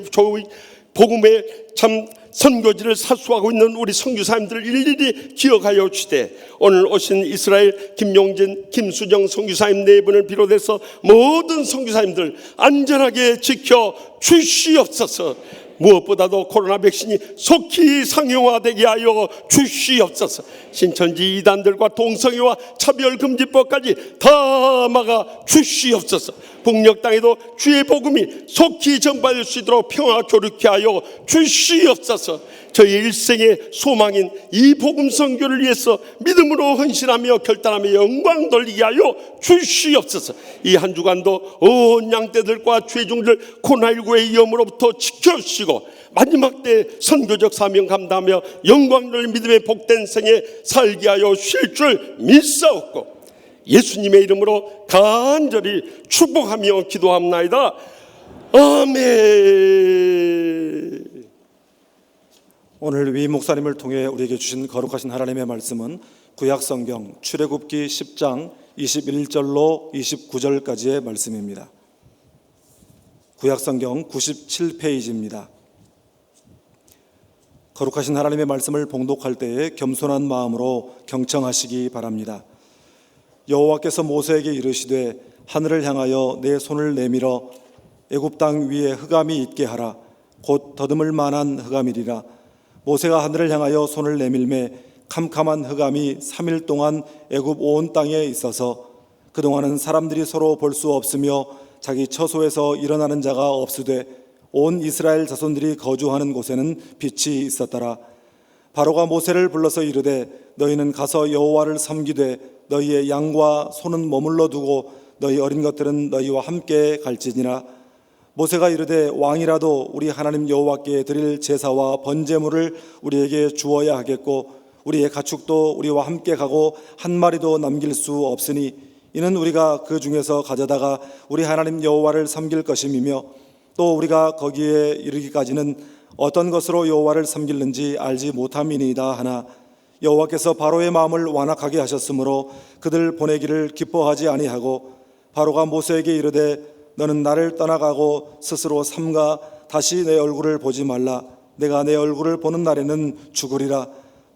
복음의 참 선교지를 사수하고 있는 우리 선교사님들을 일일이 기억하여 주시되 오늘 오신 이스라엘 김용진, 김수정 선교사님 4분을 비롯해서 모든 선교사님들 안전하게 지켜 주시옵소서. 무엇보다도 코로나 백신이 속히 상용화되게 하여 주시옵소서. 신천지 이단들과 동성애와 차별금지법까지 다 막아 주시옵소서. 북녘 땅에도 주의 복음이 속히 전파될 수 있도록 평화 교류케 하여 주시옵소서. 저희 일생의 소망인 이 복음 선교를 위해서 믿음으로 헌신하며 결단하며 영광 돌리게 하여 주시옵소서. 이 한 주간도 온 양떼들과 죄중들 코로나19의 위험으로부터 지켜주시고 마지막 때 선교적 사명 감당하며 영광 돌린 믿음의 복된 생에 살게 하여 주실 줄 믿사옵고 예수님의 이름으로 간절히 축복하며 기도합나이다. 아멘. 오늘 위 목사님을 통해 우리에게 주신 거룩하신 하나님의 말씀은 구약성경 출애굽기 10장 21절로 29절까지의 말씀입니다. 구약성경 97페이지입니다. 거룩하신 하나님의 말씀을 봉독할 때에 겸손한 마음으로 경청하시기 바랍니다. 여호와께서 모세에게 이르시되 하늘을 향하여 내 손을 내밀어 애굽 땅 위에 흑암이 있게 하라. 곧 더듬을 만한 흑암이리라. 모세가 하늘을 향하여 손을 내밀매 캄캄한 흑암이 3일 동안 애굽 온 땅에 있어서 그동안은 사람들이 서로 볼 수 없으며 자기 처소에서 일어나는 자가 없으되 온 이스라엘 자손들이 거주하는 곳에는 빛이 있었더라. 바로가 모세를 불러서 이르되 너희는 가서 여호와를 섬기되 너희의 양과 소는 머물러 두고 너희 어린 것들은 너희와 함께 갈지니라. 모세가 이르되 왕이라도 우리 하나님 여호와께 드릴 제사와 번제물을 우리에게 주어야 하겠고 우리의 가축도 우리와 함께 가고 한 마리도 남길 수 없으니 이는 우리가 그 중에서 가져다가 우리 하나님 여호와를 섬길 것임이며 또 우리가 거기에 이르기까지는 어떤 것으로 여호와를 섬길는지 알지 못함이니이다 하나 여호와께서 바로의 마음을 완악하게 하셨으므로 그들 보내기를 기뻐하지 아니하고 바로가 모세에게 이르되 너는 나를 떠나가고 스스로 삼가 다시 내 얼굴을 보지 말라. 내가 내 얼굴을 보는 날에는 죽으리라.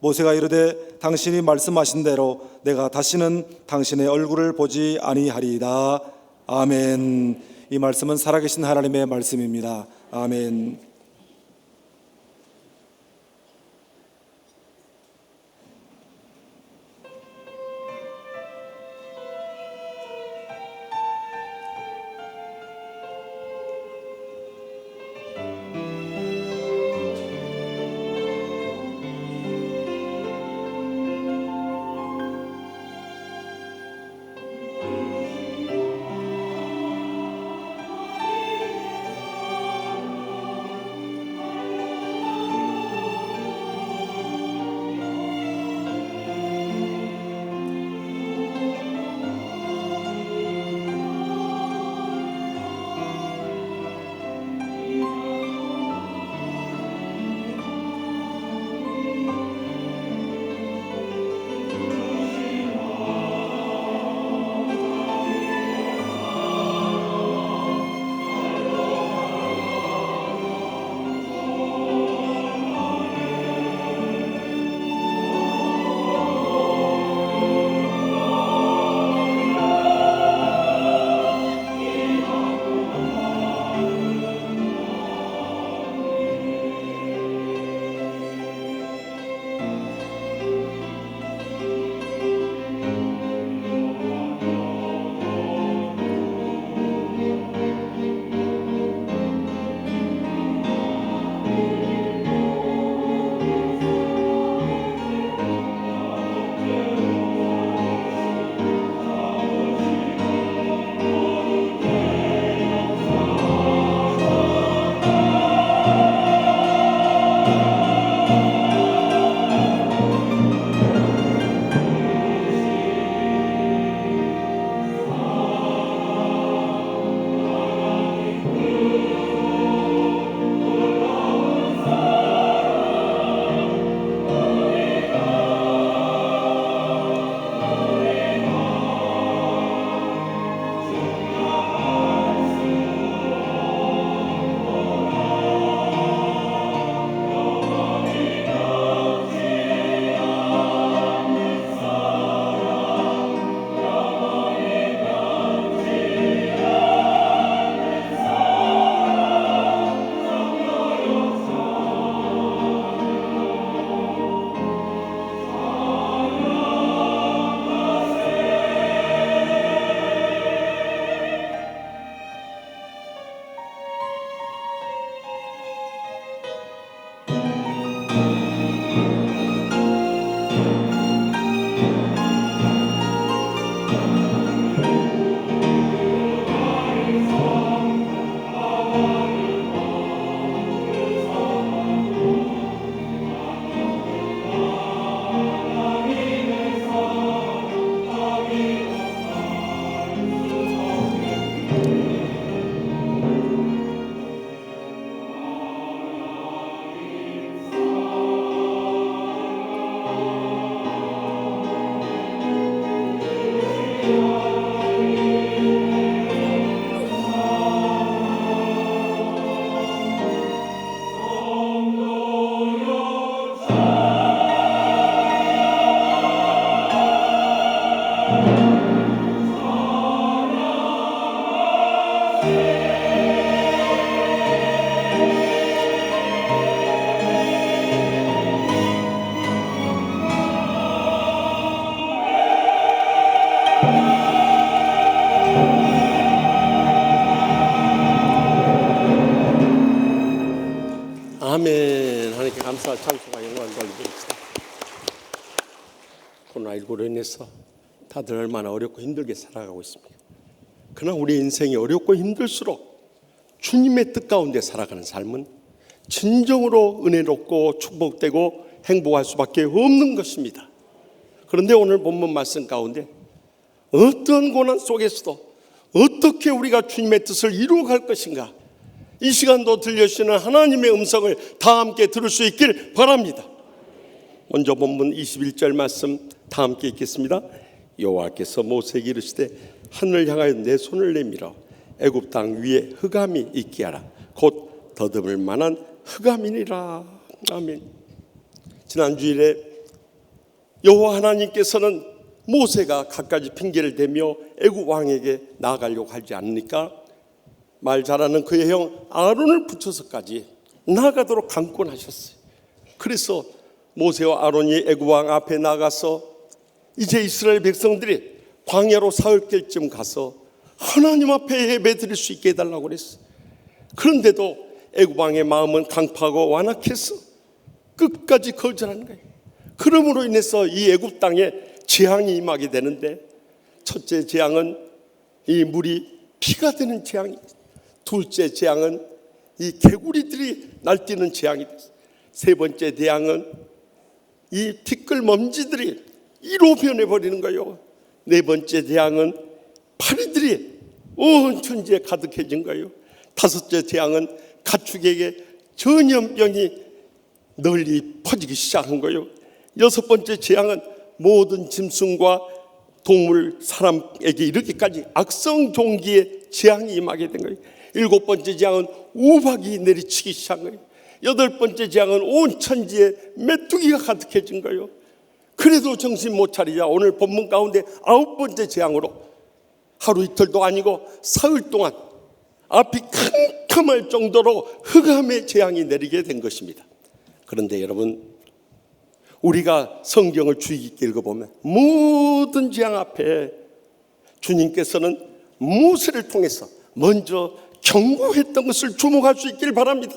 모세가 이르되 당신이 말씀하신 대로 내가 다시는 당신의 얼굴을 보지 아니하리이다. 아멘. 이 말씀은 살아계신 하나님의 말씀입니다. 아멘. 아멘. 하나님께 감사와 찬송과 영광을 돌려드립니다. 코로나19로 인해서 다들 얼마나 어렵고 힘들게 살아가고 있습니다. 그러나 우리 인생이 어렵고 힘들수록 주님의 뜻 가운데 살아가는 삶은 진정으로 은혜롭고 축복되고 행복할 수밖에 없는 것입니다. 그런데 오늘 본문 말씀 가운데 어떤 고난 속에서도 어떻게 우리가 주님의 뜻을 이루어갈 것인가, 이 시간도 들려주시는 하나님의 음성을 다 함께 들을 수 있길 바랍니다. 먼저 본문 21절 말씀 다 함께 읽겠습니다. 여호와께서 모세에게 이르시되 하늘을 향하여 내 손을 내밀어 애굽 땅 위에 흑암이 있게 하라. 곧 더듬을 만한 흑암이니라. 아멘. 지난 주일에 여호와 하나님께서는 모세가 갖가지 핑계를 대며 애굽 왕에게 나아가려고 하지 않으니까 말 잘하는 그의 형 아론을 붙여서까지 나아가도록 강권하셨어요. 그래서 모세와 아론이 애굽 왕 앞에 나가서 이제 이스라엘 백성들이 광야로 사흘길쯤 가서 하나님 앞에 예배드릴 수 있게 해달라고 그랬어요. 그런데도 애굽 왕의 마음은 강팍하고 완악해서 끝까지 거절하는 거예요. 그러므로 인해서 이 애굽 땅에 재앙이 임하게 되는데, 첫째 재앙은 이 물이 피가 되는 재앙입니다. 둘째 재앙은 이 개구리들이 날뛰는 재앙이 됐어요. 세 번째 재앙은 이 티끌 먼지들이 이로 변해버리는 거예요. 네 번째 재앙은 파리들이 온 천지에 가득해진 거예요. 다섯째 재앙은 가축에게 전염병이 널리 퍼지기 시작한 거예요. 여섯 번째 재앙은 모든 짐승과 동물, 사람에게 이르기까지 악성 종기의 재앙이 임하게 된 거예요. 일곱 번째 재앙은 우박이 내리치기 시작한 거예요. 여덟 번째 재앙은 온 천지에 메뚜기가 가득해진 거예요. 그래도 정신 못 차리자 오늘 본문 가운데 아홉 번째 재앙으로 하루 이틀도 아니고 사흘 동안 앞이 캄캄할 정도로 흑암의 재앙이 내리게 된 것입니다. 그런데 여러분, 우리가 성경을 주의 깊게 읽어보면 모든 재앙 앞에 주님께서는 모세를 통해서 먼저 경고했던 것을 주목할 수 있기를 바랍니다.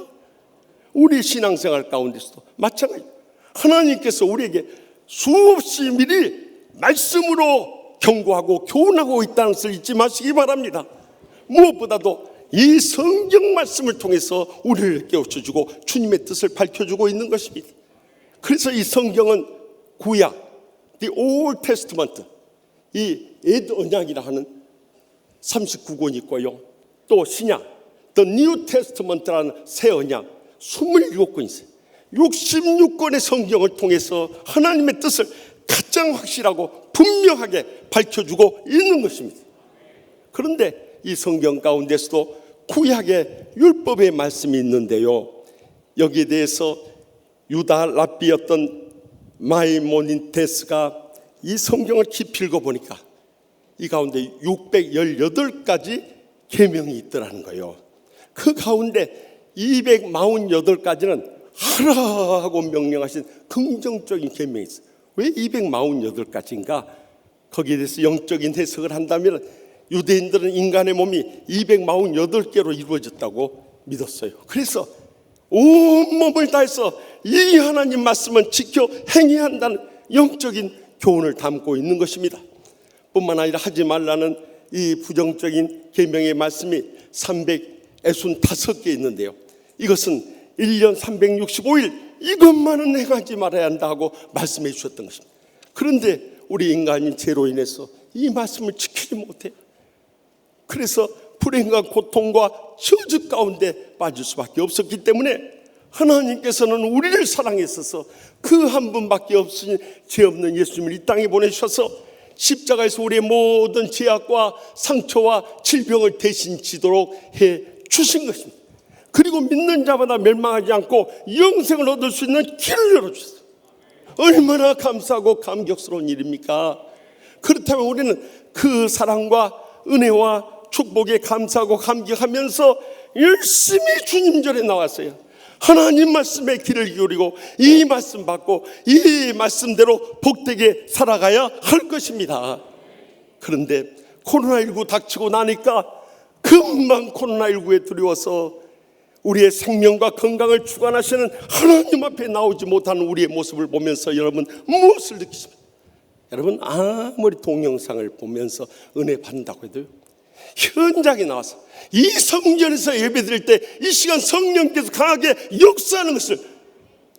우리 신앙생활 가운데서도 마찬가지입니다. 하나님께서 우리에게 수없이 미리 말씀으로 경고하고 교훈하고 있다는 것을 잊지 마시기 바랍니다. 무엇보다도 이 성경 말씀을 통해서 우리를 깨우쳐주고 주님의 뜻을 밝혀주고 있는 것입니다. 그래서 이 성경은 구약, The Old Testament, 이 옛 언약이라 하는 39권이 있고요. 또 신약, The New Testament라는 새 언약 27권이 있어요. 66권의 성경을 통해서 하나님의 뜻을 가장 확실하고 분명하게 밝혀주고 있는 것입니다. 그런데 이 성경 가운데서도 구약의 율법의 말씀이 있는데요, 여기에 대해서 유다 랍비였던 마이모니데스가 이 성경을 깊이 읽어보니까 이 가운데 618가지 계명이 있더라는 거예요. 그 가운데 248가지는 하라 하고 명령하신 긍정적인 계명이 있어요. 왜 248가지인가? 거기에 대해서 영적인 해석을 한다면 유대인들은 인간의 몸이 248개로 이루어졌다고 믿었어요. 그래서 온몸을 다해서 이 하나님 말씀은 지켜 행해야 한다는 영적인 교훈을 담고 있는 것입니다. 뿐만 아니라 하지 말라는 이 부정적인 계명의 말씀이 365개 있는데요. 이것은 1년 365일 이것만은 행하지 말아야 한다고 말씀해 주셨던 것입니다. 그런데 우리 인간인 죄로 인해서 이 말씀을 지키지 못해요. 그래서 불행과 고통과 저주 가운데 빠질 수밖에 없었기 때문에 하나님께서는 우리를 사랑했어서 그 한 분밖에 없으니 죄 없는 예수님을 이 땅에 보내주셔서 십자가에서 우리의 모든 죄악과 상처와 질병을 대신 지도록 해 주신 것입니다. 그리고 믿는 자마다 멸망하지 않고 영생을 얻을 수 있는 길을 열어주셨어요. 얼마나 감사하고 감격스러운 일입니까? 그렇다면 우리는 그 사랑과 은혜와 축복에 감사하고 감격하면서 열심히 주님절에 나왔어요. 하나님 말씀에 귀를 기울이고 이 말씀 받고 이 말씀대로 복되게 살아가야 할 것입니다. 그런데 코로나19 닥치고 나니까 금방 코로나19에 두려워서 우리의 생명과 건강을 주관하시는 하나님 앞에 나오지 못하는 우리의 모습을 보면서 여러분 무엇을 느끼십니까? 여러분 아무리 동영상을 보면서 은혜 받는다고 해도요, 현장에 나와서 이 성전에서 예배드릴 때 이 시간 성령께서 강하게 역사하는 것을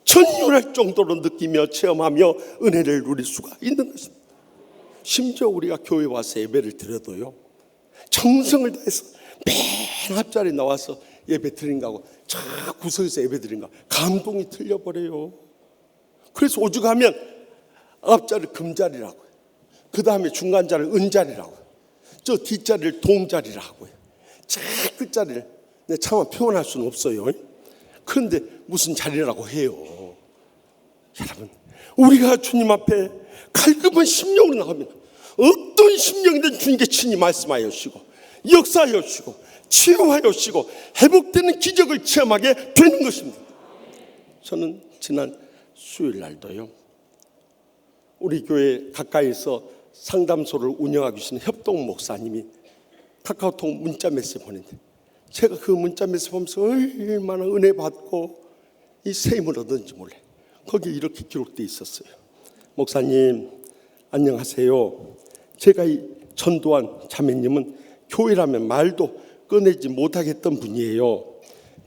전율할 정도로 느끼며 체험하며 은혜를 누릴 수가 있는 것입니다. 심지어 우리가 교회 와서 예배를 드려도요, 정성을 다해서 맨 앞자리에 나와서 예배 드린가 하고 저 구석에서 예배 드린가 감동이 틀려버려요. 그래서 오죽하면 앞자리를 금자리라고, 그 다음에 중간자리를 은자리라고, 저 뒷자리를 동자리라고 해요. 저 끝자리를 차마 표현할 수는 없어요. 그런데 무슨 자리라고 해요. 여러분, 우리가 주님 앞에 갈급한 심령으로 나가면 어떤 심령이든 주님께 친히 말씀하여 주시고 역사하여 주시고 치유하여 주시고 회복되는 기적을 체험하게 되는 것입니다. 저는 지난 수요일 날도요, 우리 교회 가까이서 상담소를 운영하고 계시는 협동 목사님이 카카오톡 문자 메시지 보냈는데, 제가 그 문자 메시지 보면서 얼마나 은혜 받고 이 셈을 얻었는지 몰라요. 거기에 이렇게 기록되어 있었어요. 목사님 안녕하세요. 제가 이 전도한 자매님은 교회라면 말도 꺼내지 못하겠던 분이에요.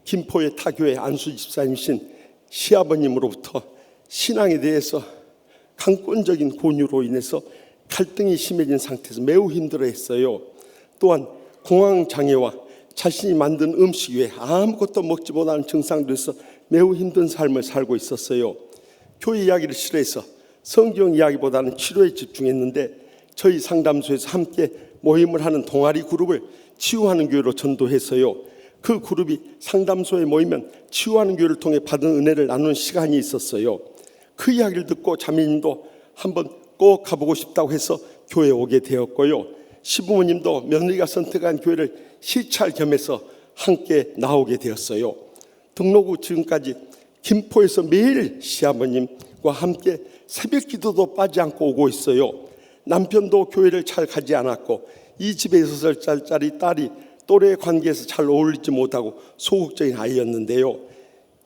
김포의 타교의 안수 집사님이신 시아버님으로부터 신앙에 대해서 강권적인 권유로 인해서 갈등이 심해진 상태에서 매우 힘들어했어요. 또한 공황장애와 자신이 만든 음식 외에 아무것도 먹지 못하는 증상도 있어 매우 힘든 삶을 살고 있었어요. 교회 이야기를 싫어해서 성경 이야기보다는 치료에 집중했는데, 저희 상담소에서 함께 모임을 하는 동아리 그룹을 치유하는 교회로 전도했어요. 그 그룹이 상담소에 모이면 치유하는 교회를 통해 받은 은혜를 나누는 시간이 있었어요. 그 이야기를 듣고 자매님도 한번 꼭 가보고 싶다고 해서 교회에 오게 되었고요. 시부모님도 며느리가 선택한 교회를 시찰 겸해서 함께 나오게 되었어요. 등록 후 지금까지 김포에서 매일 시아버님과 함께 새벽 기도도 빠지 않고 오고 있어요. 남편도 교회를 잘 가지 않았고 이 집에 6살짜리 딸이 또래 관계에서 잘 어울리지 못하고 소극적인 아이였는데요.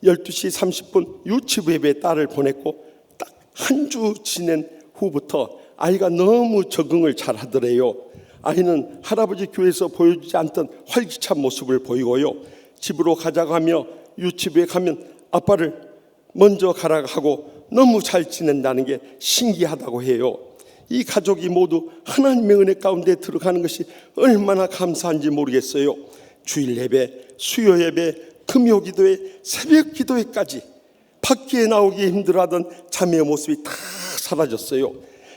12시 30분 유치부 예배에 딸을 보냈고 딱 한 주 지낸 후부터 아이가 너무 적응을 잘 하더래요. 아이는 할아버지 교회에서 보여주지 않던 활기찬 모습을 보이고요. 집으로 가자고 하며 유치부에 가면 아빠를 먼저 가라 하고 너무 잘 지낸다는 게 신기하다고 해요. 이 가족이 모두 하나님의 은혜 가운데 들어가는 것이 얼마나 감사한지 모르겠어요. 주일 예배, 수요 예배, 금요 기도회, 새벽 기도회까지 밖에 나오기 힘들어하던 자매의 모습이 다 사라졌어요.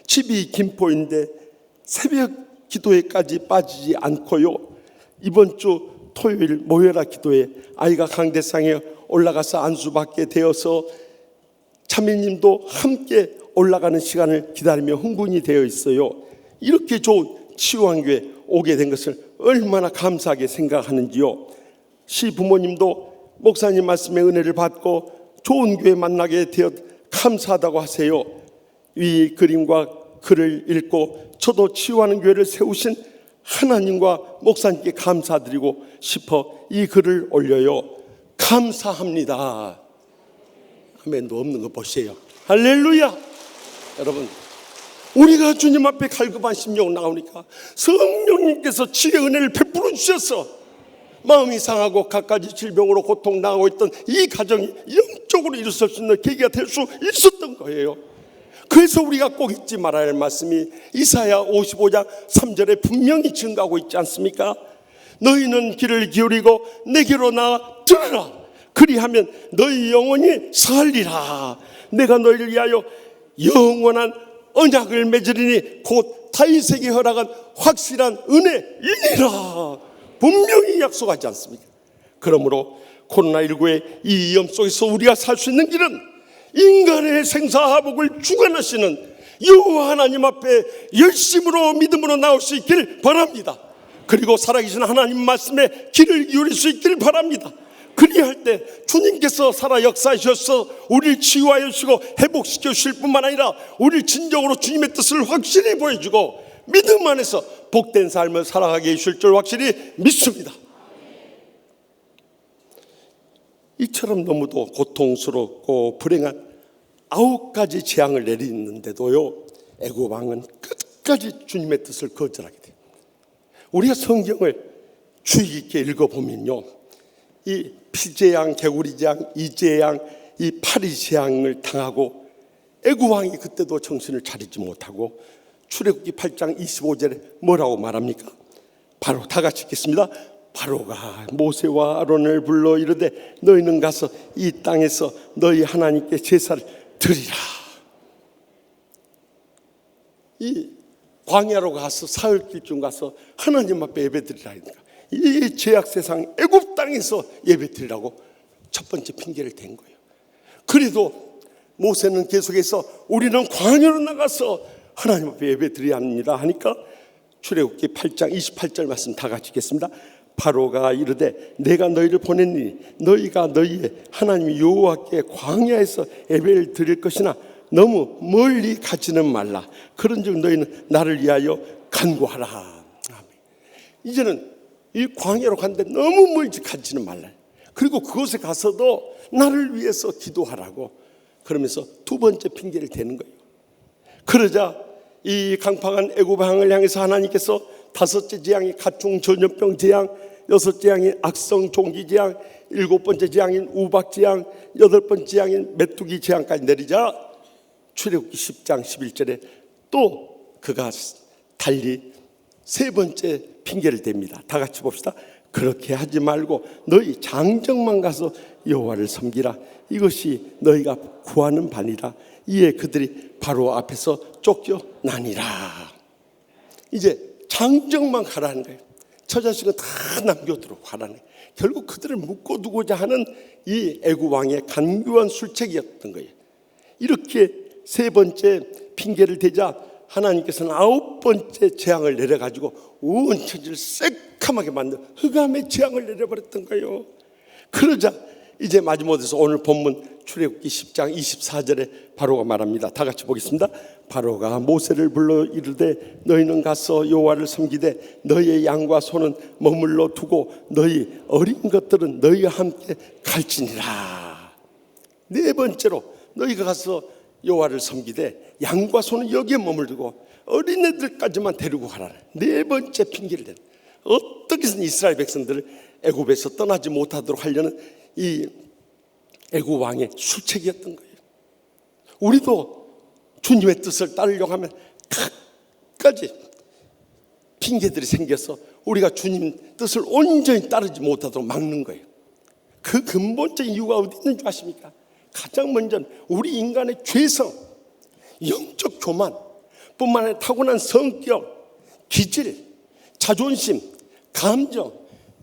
집이 김포인데 새벽 기도회까지 빠지지 않고요. 이번 주 토요일 모여라 기도회 아이가 강대상에 올라가서 안수받게 되어서 자매님도 함께 올라가는 시간을 기다리며 흥분이 되어 있어요. 이렇게 좋은 치유한 교회 오게 된 것을 얼마나 감사하게 생각하는지요. 시부모님도 목사님 말씀의 은혜를 받고 좋은 교회 만나게 되어 감사하다고 하세요. 이 그림과 글을 읽고 저도 치유하는 교회를 세우신 하나님과 목사님께 감사드리고 싶어 이 글을 올려요. 감사합니다. 아멘도 없는 거 보세요. 할렐루야. 여러분, 우리가 주님 앞에 갈급한 심령 나오니까 성령님께서 지혜의 은혜를 베풀어 주셔서 마음이 상하고 갖가지 질병으로 고통당하고 있던 이 가정이 영적으로 일어설 수 있는 계기가 될 수 있었던 거예요. 그래서 우리가 꼭 잊지 말아야 할 말씀이 이사야 55장 3절에 분명히 증가하고 있지 않습니까? 너희는 귀를 기울이고 내게로 나와 들으라. 그리하면 너희 영혼이 살리라. 내가 너희를 위하여 영원한 언약을 맺으리니 곧 다윗에게 허락한 확실한 은혜이니라. 분명히 약속하지 않습니까? 그러므로 코로나19의 이 위험 속에서 우리가 살 수 있는 길은 인간의 생사화복을 주관하시는 여호와 하나님 앞에 열심으로 믿음으로 나올 수 있길 바랍니다. 그리고 살아계신 하나님 말씀에 귀를 기울일 수 있길 바랍니다. 그리할 때 주님께서 살아 역사하셔서 우리를 치유하여 주시고 회복시켜 주실 뿐만 아니라 우리를 진정으로 주님의 뜻을 확실히 보여주고 믿음 안에서 복된 삶을 살아가게 해주실 줄 확실히 믿습니다. 이처럼 너무도 고통스럽고 불행한 9가지 재앙을 내리는데도요, 애굽 왕은 끝까지 주님의 뜻을 거절하게 돼요. 우리가 성경을 주의 깊게 읽어보면요, 이 피재앙, 개구리재앙, 이재앙, 이 파리재앙을 당하고 애굽 왕이 그때도 정신을 차리지 못하고 출애굽기 8장 25절에 뭐라고 말합니까? 바로 다 같이 읽겠습니다. 바로가 모세와 아론을 불러 이르되 너희는 가서 이 땅에서 너희 하나님께 제사를 드리라. 이 광야로 가서 사흘길쯤 가서 하나님 앞에 예배드리라. 이 죄악 세상 애굽 땅에서 예배드리라고 첫 번째 핑계를 댄 거예요. 그래도 모세는 계속해서 우리는 광야로 나가서 하나님 앞에 예배드려야 합니다 하니까 출애굽기 8장 28절 말씀 다 같이 읽겠습니다. 바로가 이르되 내가 너희를 보냈니 너희가 너희의 하나님 여호와께 광야에서 예배를 드릴 것이나 너무 멀리 가지는 말라. 그런즉 너희는 나를 위하여 간구하라. 아멘. 이제는 이 광야로 갔는데 너무 멀리 가지는 말라. 그리고 그곳에 가서도 나를 위해서 기도하라고 그러면서 두 번째 핑계를 대는 거예요. 그러자 이 강팍한 애굽 왕을 향해서 하나님께서 다섯째 재앙이 가축 전염병 재앙, 여섯째 재앙인 악성 종기 재앙, 일곱 번째 재앙인 우박 재앙, 여덟 번째 재앙인 메뚜기 재앙까지 내리자 출애굽기 10장 11절에 또 그가 달리 세 번째 핑계를 댑니다. 다 같이 봅시다. 그렇게 하지 말고 너희 장정만 가서 여호와를 섬기라. 이것이 너희가 구하는 바니라. 이에 그들이 바로 앞에서 쫓겨나니라. 이제 장정만 가라는 거예요. 저 자식은 다 남겨두고 가라는 거예요. 결국 그들을 묶어두고자 하는 이 애굽 왕의 간교한 술책이었던 거예요. 이렇게 세 번째 핑계를 대자 하나님께서는 아홉 번째 재앙을 내려가지고 온 천지를 새카맣게 만든 흑암의 재앙을 내려버렸던 거예요. 그러자 이제 마지못해서 오늘 본문 출애굽기 10장 24절에 바로가 말합니다. 다 같이 보겠습니다. 바로가 모세를 불러 이르되 너희는 가서 여호와를 섬기되 너희의 양과 소는 머물러 두고 너희 어린 것들은 너희와 함께 갈지니라. 네 번째로 너희가 가서 여호와를 섬기되 양과 소는 여기에 머물고 어린애들까지만 데리고 가라. 네 번째 핑계를 대는, 어떻게든 이스라엘 백성들을 애굽에서 떠나지 못하도록 하려는 이 애굽 왕의 술책이었던 거예요. 우리도 주님의 뜻을 따르려고 하면 갖가지 핑계들이 생겨서 우리가 주님 뜻을 온전히 따르지 못하도록 막는 거예요. 그 근본적인 이유가 어디 있는 줄 아십니까? 가장 먼저 우리 인간의 죄성, 영적 교만 뿐만 아니라 타고난 성격, 기질, 자존심, 감정,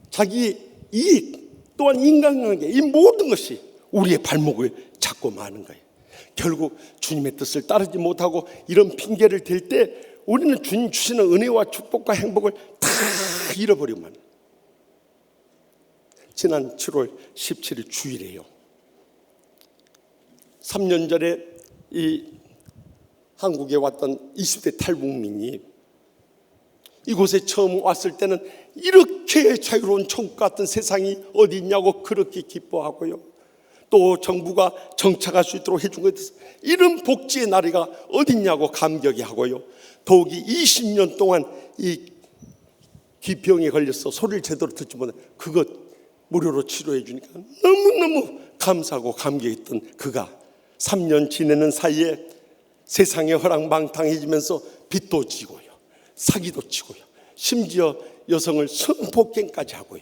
자기 이익, 또한 인간관계, 이 모든 것이 우리의 발목을 잡고 마는 거예요. 결국 주님의 뜻을 따르지 못하고 이런 핑계를 댈 때 우리는 주님 주시는 은혜와 축복과 행복을 다 잃어버리고 만. 지난 7월 17일 주일이에요. 3년 전에 이 한국에 왔던 20대 탈북민이 이곳에 처음 왔을 때는 이렇게 자유로운 천국 같은 세상이 어디 있냐고 그렇게 기뻐하고요. 또 정부가 정착할 수 있도록 해준 것에 대해서 이런 복지의 나라가 어딨냐고 감격이 하고요. 더욱이 20년 동안 이 귀병에 걸려서 소리를 제대로 듣지 못해 그것 무료로 치료해 주니까 너무너무 감사하고 감격했던 그가 3년 지내는 사이에 세상에 허랑방탕해지면서 빚도 지고요, 사기도 치고요, 심지어 여성을 성폭행까지 하고요.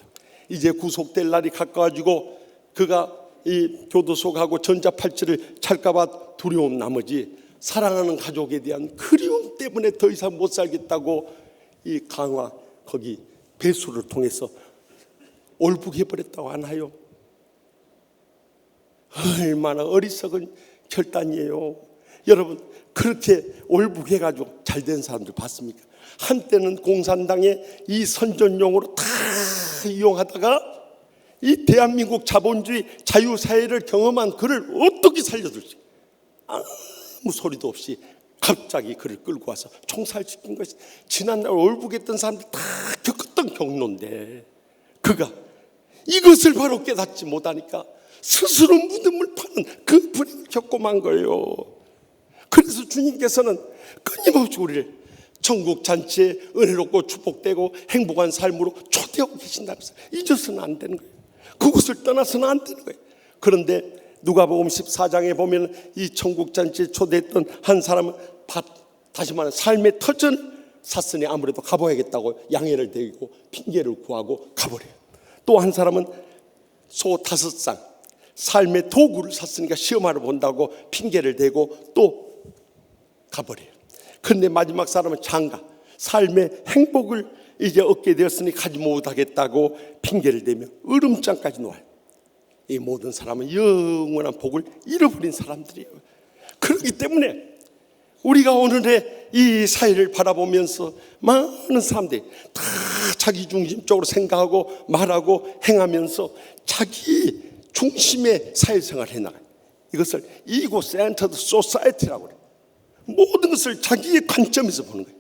이제 구속될 날이 가까워지고 그가 이 교도소 가고 전자팔찌를 찰까봐 두려움 나머지 사랑하는 가족에 대한 그리움 때문에 더 이상 못 살겠다고 이 강화 거기 배수를 통해서 올북해버렸다고 하나요? 얼마나 어리석은 결단이에요. 여러분, 그렇게 올북해가지고 잘된 사람들 봤습니까? 한때는 공산당의 이 선전용으로 다 이용하다가 이 대한민국 자본주의 자유사회를 경험한 그를 어떻게 살려둘지 아무 소리도 없이 갑자기 그를 끌고 와서 총살시킨 것이 지난날 올북했던 사람들 다 겪었던 경로인데 그가 이것을 바로 깨닫지 못하니까 스스로 무덤을 파는 그 불행을 겪고 만 거예요. 그래서 주님께서는 끊임없이 우리를 천국 잔치에 은혜롭고 축복되고 행복한 삶으로 초대하고 계신다면서 잊어서는 안 되는 거예요. 그곳을 떠나서는 안 되는 거예요. 그런데 누가복음 14장에 보면 이 천국 잔치에 초대했던 한 사람은 다시 말하면 삶의 터전을 샀으니 아무래도 가봐야겠다고 양해를 대고 핑계를 구하고 가버려요. 또 한 사람은 소 5쌍 삶의 도구를 샀으니까 시험하러 본다고 핑계를 대고 또 가버려요. 그런데 마지막 사람은 장가 삶의 행복을 이제 얻게 되었으니 가지 못하겠다고 핑계를 대며 으름장까지 놓아요. 이 모든 사람은 영원한 복을 잃어버린 사람들이에요. 그렇기 때문에 우리가 오늘의 이 사회를 바라보면서 많은 사람들이 다 자기 중심적으로 생각하고 말하고 행하면서 자기 중심의 사회생활을 해나가요. 이것을 이고센터드 소사이티라고 그래요. 모든 것을 자기의 관점에서 보는 거예요.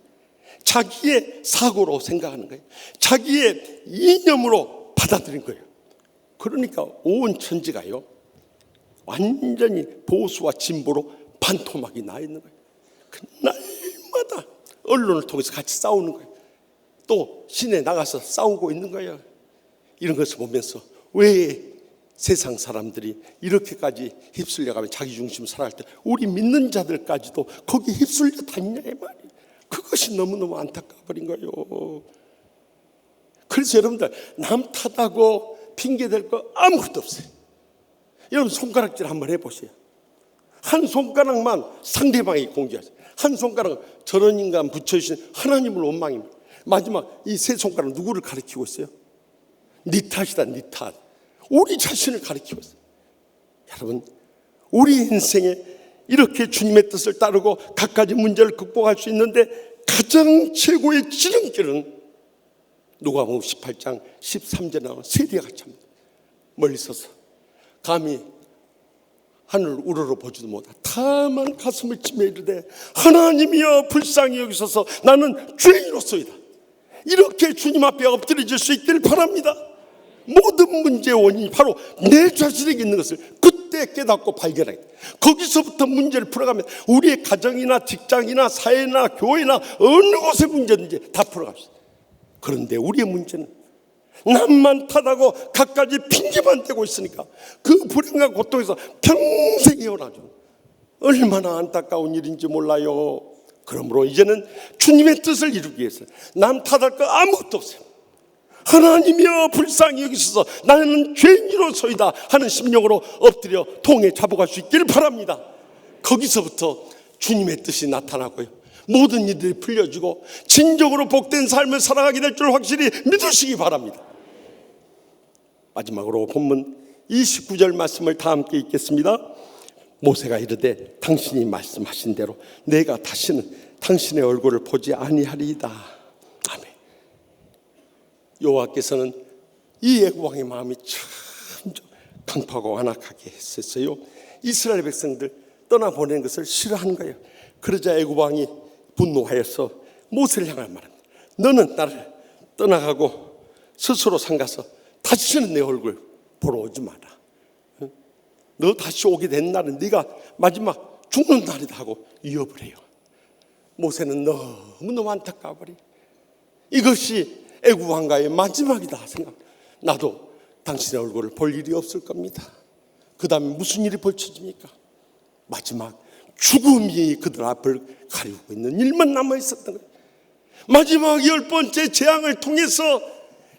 자기의 사고로 생각하는 거예요. 자기의 이념으로 받아들인 거예요. 그러니까 온 천지가요 완전히 보수와 진보로 반토막이 나 있는 거예요. 그 날마다 언론을 통해서 같이 싸우는 거예요. 또 시내 나가서 싸우고 있는 거예요. 이런 것을 보면서 왜 세상 사람들이 이렇게까지 휩쓸려가면 자기 중심 살아갈 때 우리 믿는 자들까지도 거기 휩쓸려 다니냐 이 말이에요. 그것이 너무너무 안타까워버린 거예요. 그래서 여러분들 남 탓하고 핑계댈 거 아무것도 없어요. 여러분 손가락질 한번 해보세요. 한 손가락만 상대방에게 공개하세요. 한 손가락 저런 인간 붙여주신 하나님을 원망입니다. 마지막 이 세 손가락 누구를 가리키고 있어요? 네 탓이다, 네 탓. 우리 자신을 가리키고 있어요. 여러분 우리 인생에 이렇게 주님의 뜻을 따르고 갖가지 문제를 극복할 수 있는데 가장 최고의 지름길은 누가복음 18장 13절에 나오는 세리와 같이 합니다. 멀리 서서 감히 하늘을 우러러 보지도 못하 다만 가슴을 치며 이르되 하나님이여 불쌍히 여기소서 나는 죄인으로소이다. 이렇게 주님 앞에 엎드려질 수 있기를 바랍니다. 모든 문제의 원인이 바로 내 자신에게 있는 것을 그때 깨닫고 발견하게 돼. 거기서부터 문제를 풀어가면 우리의 가정이나 직장이나 사회나 교회나 어느 곳의 문제든지 다 풀어갑시다. 그런데 우리의 문제는 남만 탓하고 갖가지 핑계만 대고 있으니까 그 불행과 고통에서 평생 헤어나죠. 얼마나 안타까운 일인지 몰라요. 그러므로 이제는 주님의 뜻을 이루기 위해서 남 탓할 거 아무것도 없어요. 하나님이여 불쌍히 여기소서 나는 죄인으로소이다 하는 심령으로 엎드려 통에 잡아갈 수 있기를 바랍니다. 거기서부터 주님의 뜻이 나타나고요 모든 일들이 풀려지고 진정으로 복된 삶을 살아가게 될 줄 확실히 믿으시기 바랍니다. 마지막으로 본문 29절 말씀을 다 함께 읽겠습니다. 모세가 이르되 당신이 말씀하신 대로 내가 다시는 당신의 얼굴을 보지 아니하리이다. 아멘. 여호와께서는 이 애국왕의 마음이 참 강팍하고 완악하게 했었어요. 이스라엘 백성들 떠나보내는 것을 싫어하는 거예요. 그러자 애국왕이 분노하여서 모세를 향하여 말합니다. 너는 나를 떠나가고 스스로 상가서 다시는 내 얼굴 보러 오지 마라. 너 다시 오게 된 날은 네가 마지막 죽는 날이다 하고 위협을 해요. 모세는 너무너무 안타까워버려. 이것이 애굽 왕가의 마지막이다 생각. 나도 당신의 얼굴을 볼 일이 없을 겁니다. 그 다음에 무슨 일이 벌쳐집니까? 마지막 죽음이 그들 앞을 가리고 있는 일만 남아있었던 거예요. 마지막 10번째 재앙을 통해서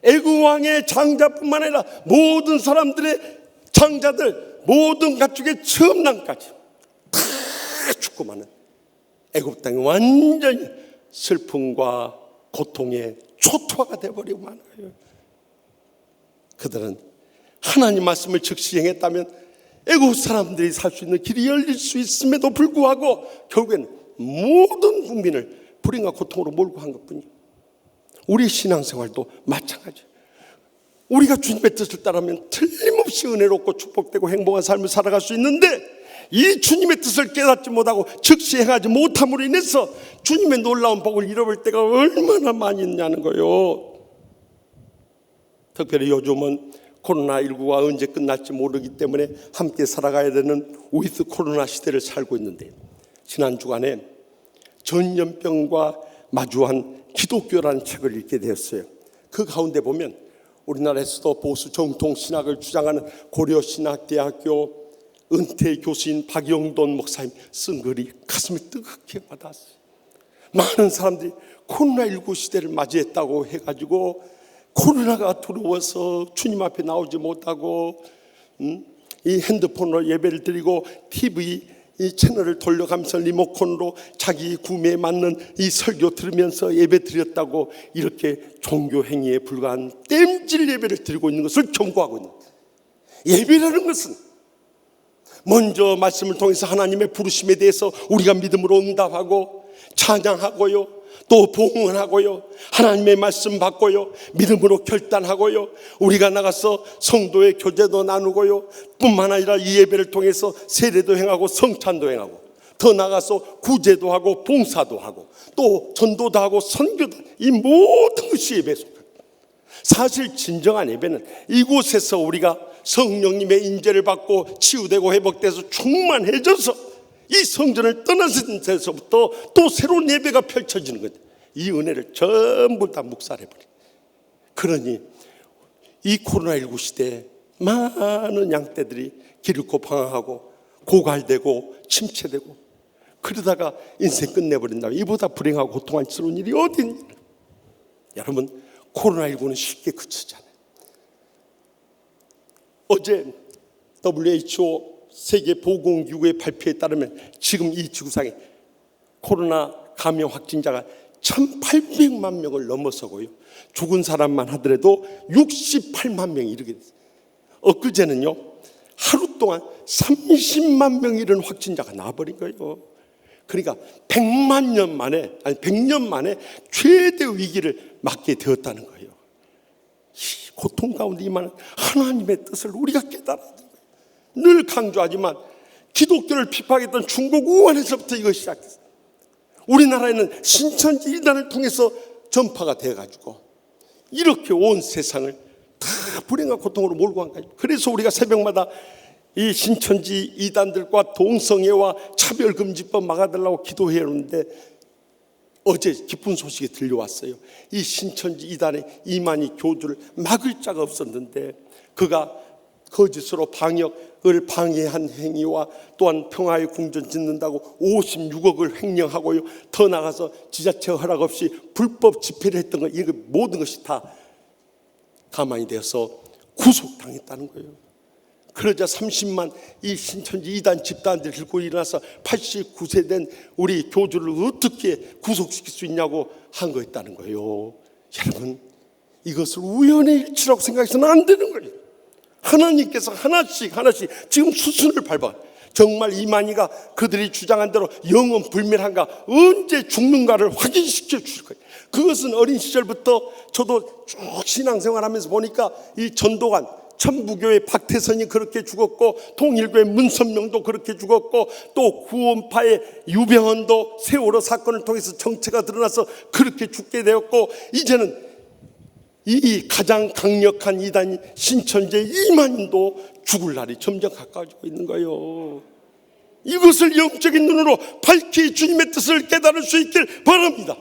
애굽 왕의 장자뿐만 아니라 모든 사람들의 장자들, 모든 가축의 첨남까지 다 죽고 마는 애굽 땅이 완전히 슬픔과 고통의 초토화가 되어버리고 마는 거예요. 그들은 하나님 말씀을 즉시 행했다면 애굽 사람들이 살 수 있는 길이 열릴 수 있음에도 불구하고 결국에는 모든 국민을 불행과 고통으로 몰고 간 것뿐이에요. 우리 신앙생활도 마찬가지예요. 우리가 주님의 뜻을 따르면 틀림없이 은혜롭고 축복되고 행복한 삶을 살아갈 수 있는데, 이 주님의 뜻을 깨닫지 못하고 즉시 행하지 못함으로 인해서 주님의 놀라운 복을 잃어버릴 때가 얼마나 많이 있냐는 거예요. 특별히 요즘은 코로나19가 언제 끝날지 모르기 때문에 함께 살아가야 되는 위드 코로나 시대를 살고 있는데, 지난 주간에 전염병과 마주한 기독교라는 책을 읽게 되었어요. 그 가운데 보면 우리나라에서도 보수 정통 신학을 주장하는 고려신학대학교 은퇴 교수인 박영돈 목사님 쓴 글이 가슴이 뜨겁게 와닿았어요. 많은 사람들이 코로나19 시대를 맞이했다고 해가지고 코로나가 두려워서 주님 앞에 나오지 못하고 이 핸드폰으로 예배를 드리고 TV 이 채널을 돌려가면서 리모컨으로 자기 구매에 맞는 이 설교 들으면서 예배 드렸다고 이렇게 종교 행위에 불과한 땜질 예배를 드리고 있는 것을 경고하고 있는 거예요. 예배라는 것은 먼저 말씀을 통해서 하나님의 부르심에 대해서 우리가 믿음으로 응답하고 찬양하고요, 또 봉헌하고요, 하나님의 말씀 받고요, 믿음으로 결단하고요, 우리가 나가서 성도의 교제도 나누고요, 뿐만 아니라 이 예배를 통해서 세례도 행하고 성찬도 행하고, 더 나가서 구제도 하고 봉사도 하고 또 전도도 하고 선교도, 이 모든 것이 예배에 속합니다. 사실 진정한 예배는 이곳에서 우리가 성령님의 인재를 받고 치유되고 회복돼서 충만해져서 이 성전을 떠나는 데서부터 또 새로운 예배가 펼쳐지는 거죠. 이 은혜를 전부 다 묵살해버려요. 그러니 이 코로나19 시대에 많은 양떼들이 기르고 방황하고 고갈되고 침체되고 그러다가 인생 끝내버린다면 이보다 불행하고 고통스러운 일이 어디 있냐. 여러분, 코로나19는 쉽게 그치잖아요. 어제 WHO 세계보건기구의 발표에 따르면 지금 이 지구상에 코로나 감염 확진자가 1800만 명을 넘어서고요, 죽은 사람만 하더라도 68만 명이 이르게 됐어요. 엊그제는요, 하루 동안 30만 명이 이른 확진자가 나와버린 거예요. 그러니까 100년 만에 최대 위기를 맞게 되었다는 거예요. 이 고통 가운데 임하는 하나님의 뜻을 우리가 깨달아야 돼요. 늘 강조하지만 기독교를 비판했던 중국 우한에서부터 이것이 시작했어요. 우리나라에는 신천지 이단을 통해서 전파가 돼가지고 이렇게 온 세상을 다 불행과 고통으로 몰고 간 거예요. 그래서 우리가 새벽마다 이 신천지 이단들과 동성애와 차별금지법 막아달라고 기도해야 하는데, 어제 기쁜 소식이 들려왔어요. 이 신천지 이단의 이만희 교주를 막을 자가 없었는데 그가 거짓으로 방역을 방해한 행위와 또한 평화의 궁전 짓는다고 56억을 횡령하고요, 더 나가서 지자체 허락 없이 불법 집회를 했던 것, 이거 모든 것이 다 가만히 되어서 구속당했다는 거예요. 그러자 30만 이 신천지 이단 집단들 들고 일어나서 89세 된 우리 교주를 어떻게 구속시킬 수 있냐고 한 거였다는 거예요. 여러분, 이것을 우연의 일치라고 생각해서는 안 되는 거예요. 하나님께서 하나씩 지금 수순을 밟아. 정말 이만희가 그들이 주장한 대로 영원 불멸한가, 언제 죽는가를 확인시켜 주실 거예요. 그것은 어린 시절부터 저도 쭉 신앙생활하면서 보니까 이 전도관 천부교의 박태선이 그렇게 죽었고, 통일교의 문선명도 그렇게 죽었고, 또 구원파의 유병헌도 세월호 사건을 통해서 정체가 드러나서 그렇게 죽게 되었고, 이제는 이 가장 강력한 이단인 신천지 이만희도 죽을 날이 점점 가까워지고 있는 거예요. 이것을 영적인 눈으로 밝히 주님의 뜻을 깨달을 수 있길 바랍니다.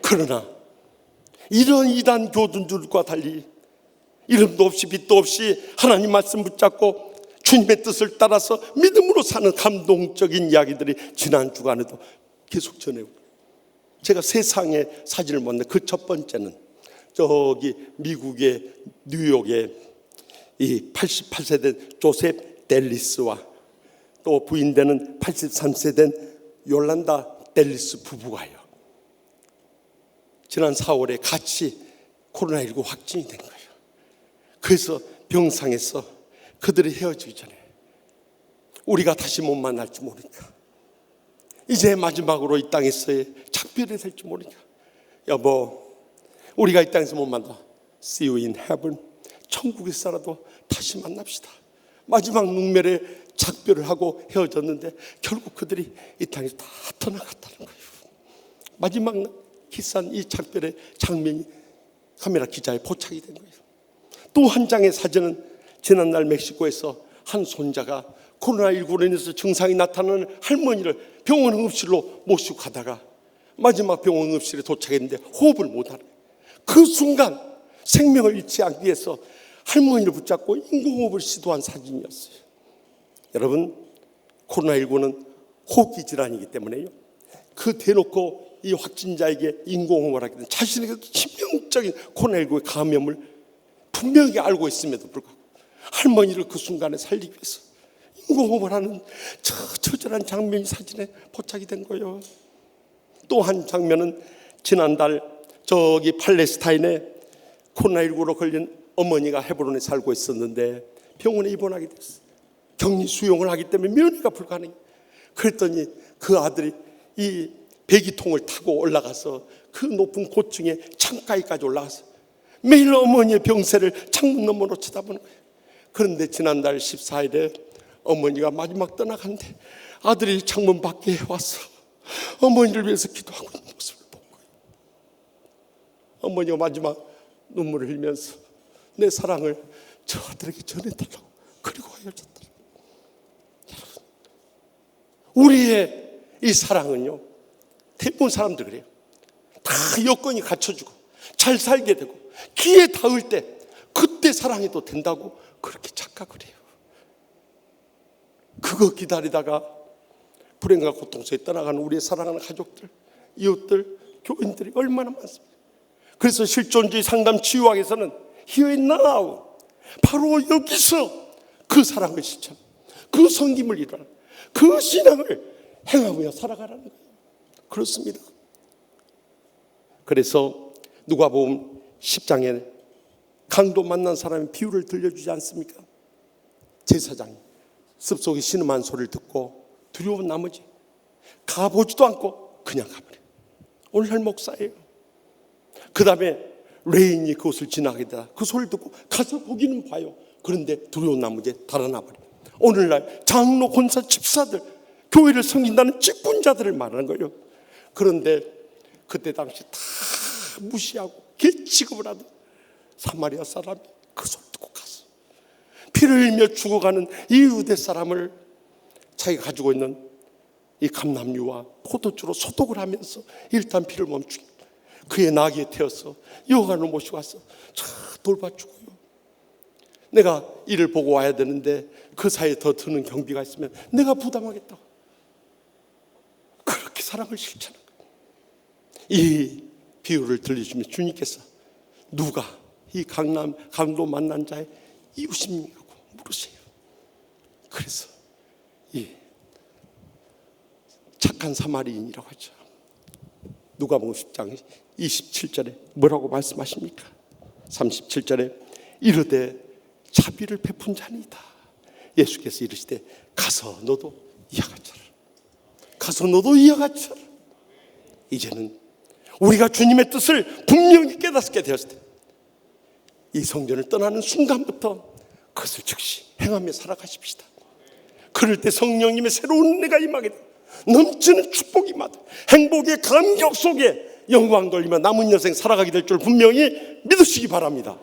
그러나 이런 이단 교준들과 달리 이름도 없이 빛도 없이 하나님 말씀 붙잡고 주님의 뜻을 따라서 믿음으로 사는 감동적인 이야기들이 지난 주간에도 계속 전해오고, 제가 세상에 사진을 봤는데 그 첫 번째는 저기 미국의 뉴욕의 이 88세 된 조셉 델리스와 또 부인되는 83세 된 요란다 델리스 부부가요, 지난 4월에 같이 코로나19 확진이 된 거예요. 그래서 병상에서 그들이 헤어지기 전에 우리가 다시 못 만날지 모르니까, 이제 마지막으로 이 땅에서의 작별이 될지 모르니까, 여보, 우리가 이 땅에서 못 만나, See you in heaven, 천국에서라도 다시 만납시다. 마지막 눈멸의 작별을 하고 헤어졌는데 결국 그들이 이 땅에서 다 떠나갔다는 거예요. 마지막 기산 이 작별의 장면이 카메라 기자에 포착이 된 거예요. 또 한 장의 사진은 지난날 멕시코에서 한 손자가 코로나19로 인해서 증상이 나타나는 할머니를 병원 응급실로 모시고 가다가 마지막 병원 응급실에 도착했는데 호흡을 못하는 거예요. 그 순간 생명을 잃지 않기 위해서 할머니를 붙잡고 인공호흡을 시도한 사진이었어요. 여러분, 코로나19는 호흡기 질환이기 때문에요, 그 대놓고 이 확진자에게 인공호흡을 하게 된 자신에게도 치명적인 코로나19의 감염을 분명히 알고 있음에도 불구하고 할머니를 그 순간에 살리기 위해서 인공호흡을 하는 처절한 장면이 사진에 포착이 된 거예요. 또 한 장면은 지난달 저기 팔레스타인에 코로나19로 걸린 어머니가 헤브론에 살고 있었는데 병원에 입원하게 됐어요. 격리 수용을 하기 때문에 면회가 불가능해요. 그랬더니 그 아들이 이 배기통을 타고 올라가서 그 높은 고층의 창가에까지 올라가서 매일 어머니의 병세를 창문 너머로 쳐다보는 거예요. 그런데 지난달 14일에 어머니가 마지막 떠나갔는데 아들이 창문 밖에 와서 어머니를 위해서 기도하고 있는 모습을 본 거예요. 어머니가 마지막 눈물을 흘리면서 내 사랑을 저 아들에게 전해달라고, 그리고 헤어졌다. 여러분, 우리의 이 사랑은요, 대부분 사람들 그래요. 다 여건이 갖춰지고 잘 살게 되고 기회 닿을 때 그때 사랑해도 된다고 그렇게 착각을 해요. 그거 기다리다가 불행과 고통 속에 떠나가는 우리의 사랑하는 가족들, 이웃들, 교인들이 얼마나 많습니까? 그래서 실존주의 상담 치유학에서는 Here and now, 바로 여기서 그 사랑을 실천, 그 섬김을 이루라, 그 신앙을 행하며 살아가라는 거예요. 그렇습니다. 그래서 누가복음 10장에 강도 만난 사람의 비유를 들려주지 않습니까? 제사장이 습속에 신음한 소리를 듣고 두려운 나머지 가보지도 않고 그냥 가버려요. 오늘날 목사예요. 그 다음에 레인이 그곳을 지나게 되다 그 소리를 듣고 가서 보기는 봐요. 그런데 두려운 나머지에 달아나 버려요. 오늘날 장로, 권사, 집사들, 교회를 섬긴다는 직분자들을 말하는 거예요. 그런데 그때 당시 다 무시하고 개취급을 하던 사마리아 사람이 그 소리 듣고 갔어. 피를 흘려 죽어가는 이 유대 사람을 자기가 가지고 있는 이 감람유와 포도주로 소독을 하면서 일단 피를 멈추고 그의 나귀에 태워서 여호와를 모시고 와서 돌봐주고요. 내가 이를 보고 와야 되는데 그 사이에 더 드는 경비가 있으면 내가 부담하겠다고, 그렇게 사랑을 실천한 거예요. 이 비유를 들려주면 주님께서 누가 이 강도 만난 자의 이웃입니까? 물으세요. 그래서 이 착한 사마리인이라고 하죠. 누가복음 10장 27절에 뭐라고 말씀하십니까? 37절에 이르되 자비를 베푼 자니이다. 예수께서 이르시되 가서 너도 이와 같이라. 가서 너도 이와 같이라. 이제는 우리가 주님의 뜻을 분명히 깨닫게 되었을 때 이 성전을 떠나는 순간부터 그것을 즉시 행하며 살아가십시다. 그럴 때 성령님의 새로운 은혜가 임하게 됩니다. 넘치는 축복이 임하다. 행복의 감격 속에 영광 돌리며 남은 여생 살아가게 될 줄 분명히 믿으시기 바랍니다.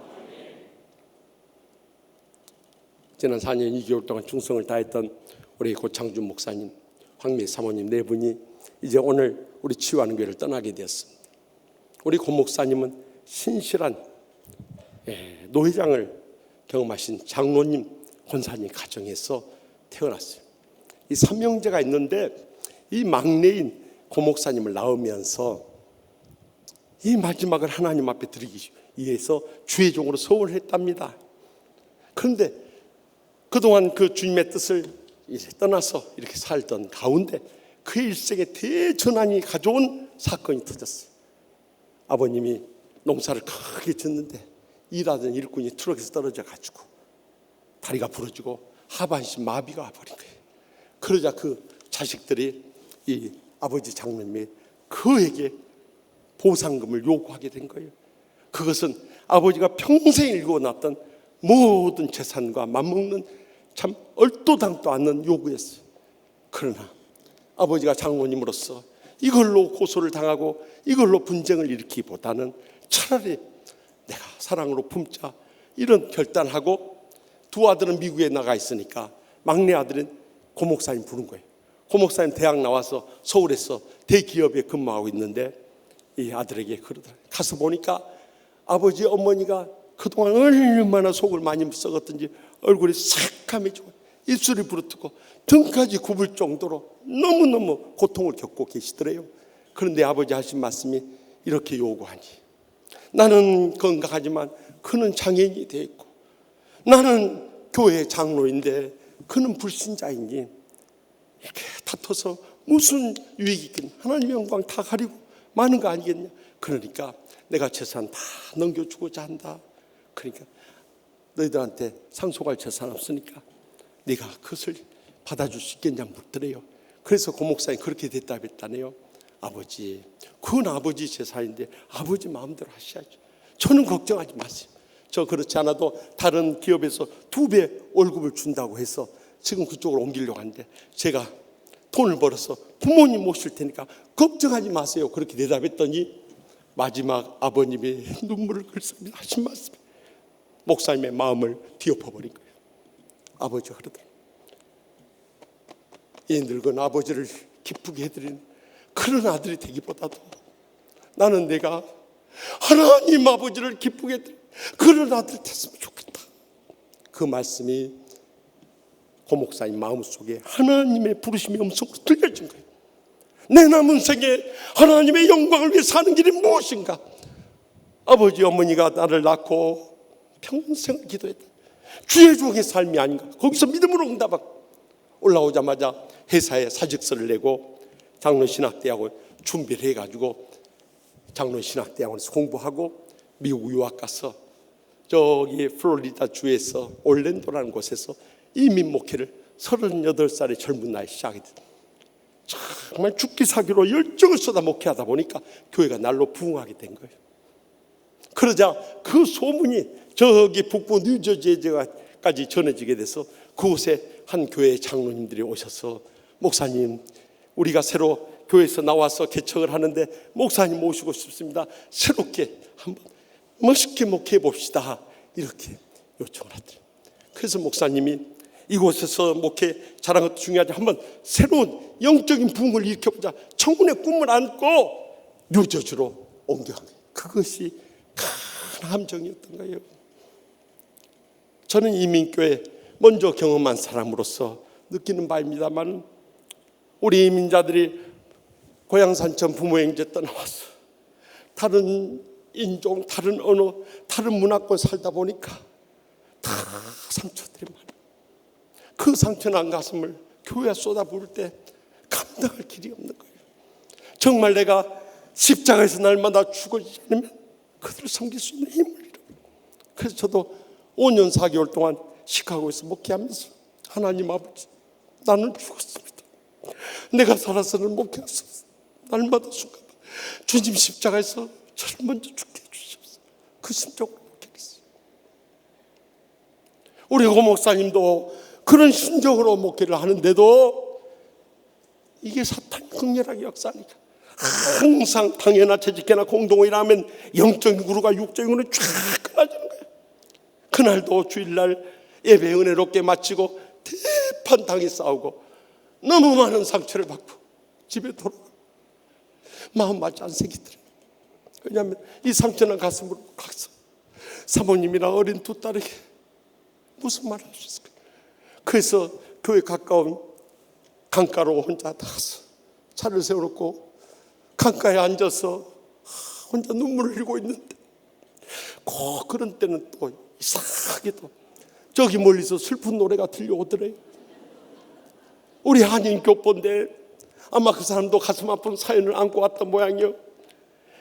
지난 4년 2개월 동안 충성을 다했던 우리 고창준 목사님, 황미 사모님 네 분이 이제 오늘 우리 치유하는 교회를 떠나게 되었습니다. 우리 고 목사님은 신실한 노회장을 경험하신 장로님 권사님 가정에서 태어났어요. 이 삼형제가 있는데 이 막내인 고 목사님을 낳으면서 이 마지막을 하나님 앞에 드리기 위해서 주의종으로 서원을 했답니다. 그런데 그동안 그 주님의 뜻을 이제 떠나서 이렇게 살던 가운데 그의 일생에 대전환이 가져온 사건이 터졌어요. 아버님이 농사를 크게 짓는데 일하던 일꾼이 트럭에서 떨어져 가지고 다리가 부러지고 하반신 마비가 와버린 거예요. 그러자 그 자식들이 이 아버지 장로님이 그에게 보상금을 요구하게 된 거예요. 그것은 아버지가 평생 일궈놨던 모든 재산과 맞먹는 참 얼토당도 않는 요구였어요. 그러나 아버지가 장로님으로서 이걸로 고소를 당하고 이걸로 분쟁을 일으키기보다는 차라리 내가 사랑으로 품자 이런 결단하고, 두 아들은 미국에 나가 있으니까 막내 아들은 고 목사님 부른 거예요. 고 목사님 대학 나와서 서울에서 대기업에 근무하고 있는데 이 아들에게 그러더라고요. 가서 보니까 아버지 어머니가 그동안 얼마나 속을 많이 썩었던지 얼굴이 새카매지고 입술이 부르트고 등까지 굽을 정도로 너무너무 고통을 겪고 계시더래요. 그런데 아버지 하신 말씀이 이렇게 요구하니, 나는 건강하지만 그는 장애인이 되어 있고, 나는 교회 장로인데 그는 불신자이니 이렇게 다퉈서 무슨 유익이 있겠냐, 하나님의 영광 다 가리고 많은 거 아니겠냐. 그러니까 내가 재산 다 넘겨주고자 한다. 그러니까 너희들한테 상속할 재산 없으니까 네가 그것을 받아줄 수 있겠냐 묻더래요. 그래서 고 목사님 그렇게 대답했다네요. 아버지, 그건 아버지 재산인데 아버지 마음대로 하셔야죠. 저는 걱정하지 마세요. 저 그렇지 않아도 다른 기업에서 2배 월급을 준다고 해서 지금 그쪽으로 옮기려고 하는데 제가 돈을 벌어서 부모님 모실 테니까 걱정하지 마세요. 그렇게 대답했더니 마지막 아버님이 눈물을 글썽이며 하신 말씀이 목사님의 마음을 뒤엎어버린 거예요. 아버지가 그러더라고요. 이 늙은 아버지를 기쁘게 해드리는 그런 아들이 되기보다도 나는 내가 하나님 아버지를 기쁘게 해드리는 그런 아들 됐으면 좋겠다. 그 말씀이 고 목사님 마음속에 하나님의 부르심의 음성으로 들려진 거예요. 내 남은 생에 하나님의 영광을 위해 사는 길이 무엇인가? 아버지 어머니가 나를 낳고 평생을 기도했다. 주의 종의 삶이 아닌가? 거기서 믿음으로 응답하고 올라오자마자 회사에 사직서를 내고 장로신학대학원 준비를 해가지고 장로신학대학원에서 공부하고 미국 유학 가서 저기 플로리다 주에서 올랜도라는 곳에서 이민 목회를 38살의 젊은 나이에 시작하게 됐다. 정말 죽기 사기로 열정을 쏟아 목회하다 보니까 교회가 날로 부흥하게 된 거예요. 그러자 그 소문이 저기 북부 뉴저지까지 전해지게 돼서 그곳에 한 교회 장로님들이 오셔서 목사님, 우리가 새로 교회에서 나와서 개척을 하는데 목사님 모시고 싶습니다. 새롭게 한번 멋있게 목회해 봅시다. 이렇게 요청을 하더래요. 그래서 목사님이 이곳에서 목회 잘한 것도 중요하지 한번 새로운 영적인 부흥을 일으켜보자. 청군의 꿈을 안고 뉴저지로 옮겨간 거예요. 그것이 큰 함정이었던 거예요. 저는 이민교회 먼저 경험한 사람으로서 느끼는 바입니다만, 우리 이민자들이 고향산천 부모 형제 떠나와서 다른 인종, 다른 언어, 다른 문화권 살다 보니까 다 상처들이 많아요. 그 상처난 가슴을 교회에 쏟아부을 때 감당할 길이 없는 거예요. 정말 내가 십자가에서 날마다 죽어지지 않으면 그들을 섬길 수 있는 힘을 잃어요. 그래서 저도 5년 4개월 동안 시카고에서 목회하면서 하나님 아버지, 나는 죽었습니다. 내가 살아서는 목회할 수 없어. 날마다 순간 주님 십자가에서 저를 먼저 죽게 해주시옵소서. 그 심정으로 목회했어요. 우리 고 목사님도 그런 심정으로 목회를 하는데도 이게 사탄이 극렬하게 역사하니까 항상 당회나 재직회나 공동회의를 하면 영적인 구루가 육적인 구루는 쫙 끊어지는 거예요. 그날도 주일날 예배 은혜롭게 마치고 대판당에 싸우고 너무 많은 상처를 받고 집에 돌아가 마음 맞지 않으시더래요. 왜냐하면 이 상처는 가슴으로 갔어. 사모님이랑 어린 두 딸에게 무슨 말을 할 수 있을까? 그래서 교회 가까운 강가로 혼자 나가서 차를 세워놓고 강가에 앉아서 혼자 눈물을 흘리고 있는데 꼭 그런 때는 또 이상하게도 저기 멀리서 슬픈 노래가 들려오더래요. 우리 한인 교포인데 아마 그 사람도 가슴 아픈 사연을 안고 왔던 모양이요.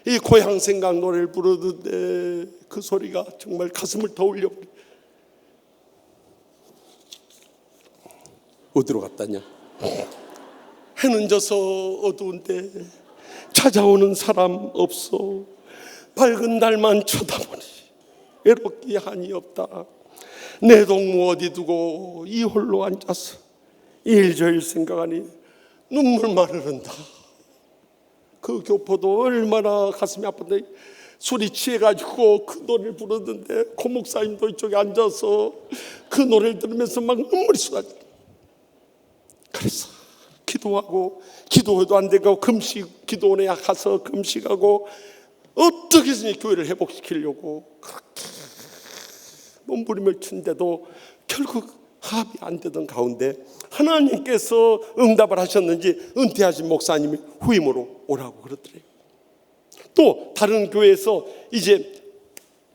이 고향 생각 노래를 부르는데 그 소리가 정말 가슴을 더 울려버려. 어디로 갔다냐? 해는 져서 어두운데 찾아오는 사람 없어. 밝은 달만 쳐다보니 외롭기 한이 없다. 내 동무 어디 두고 이 홀로 앉아서 일저일 생각하니 눈물만 흐른다. 그 교포도 얼마나 가슴이 아픈데 술이 취해가지고 그 노래를 부르는데 고 목사님도 이쪽에 앉아서 그 노래를 들으면서 막 눈물이 쏟아져. 그래서 기도하고 기도해도 안 되고 금식 기도원에 가서 금식하고 어떻게 해서든지 교회를 회복시키려고 그렇게 몸부림을 친데도 결국 합이 안 되던 가운데 하나님께서 응답을 하셨는지 은퇴하신 목사님이 후임으로 오라고 그러더래요. 또 다른 교회에서 이제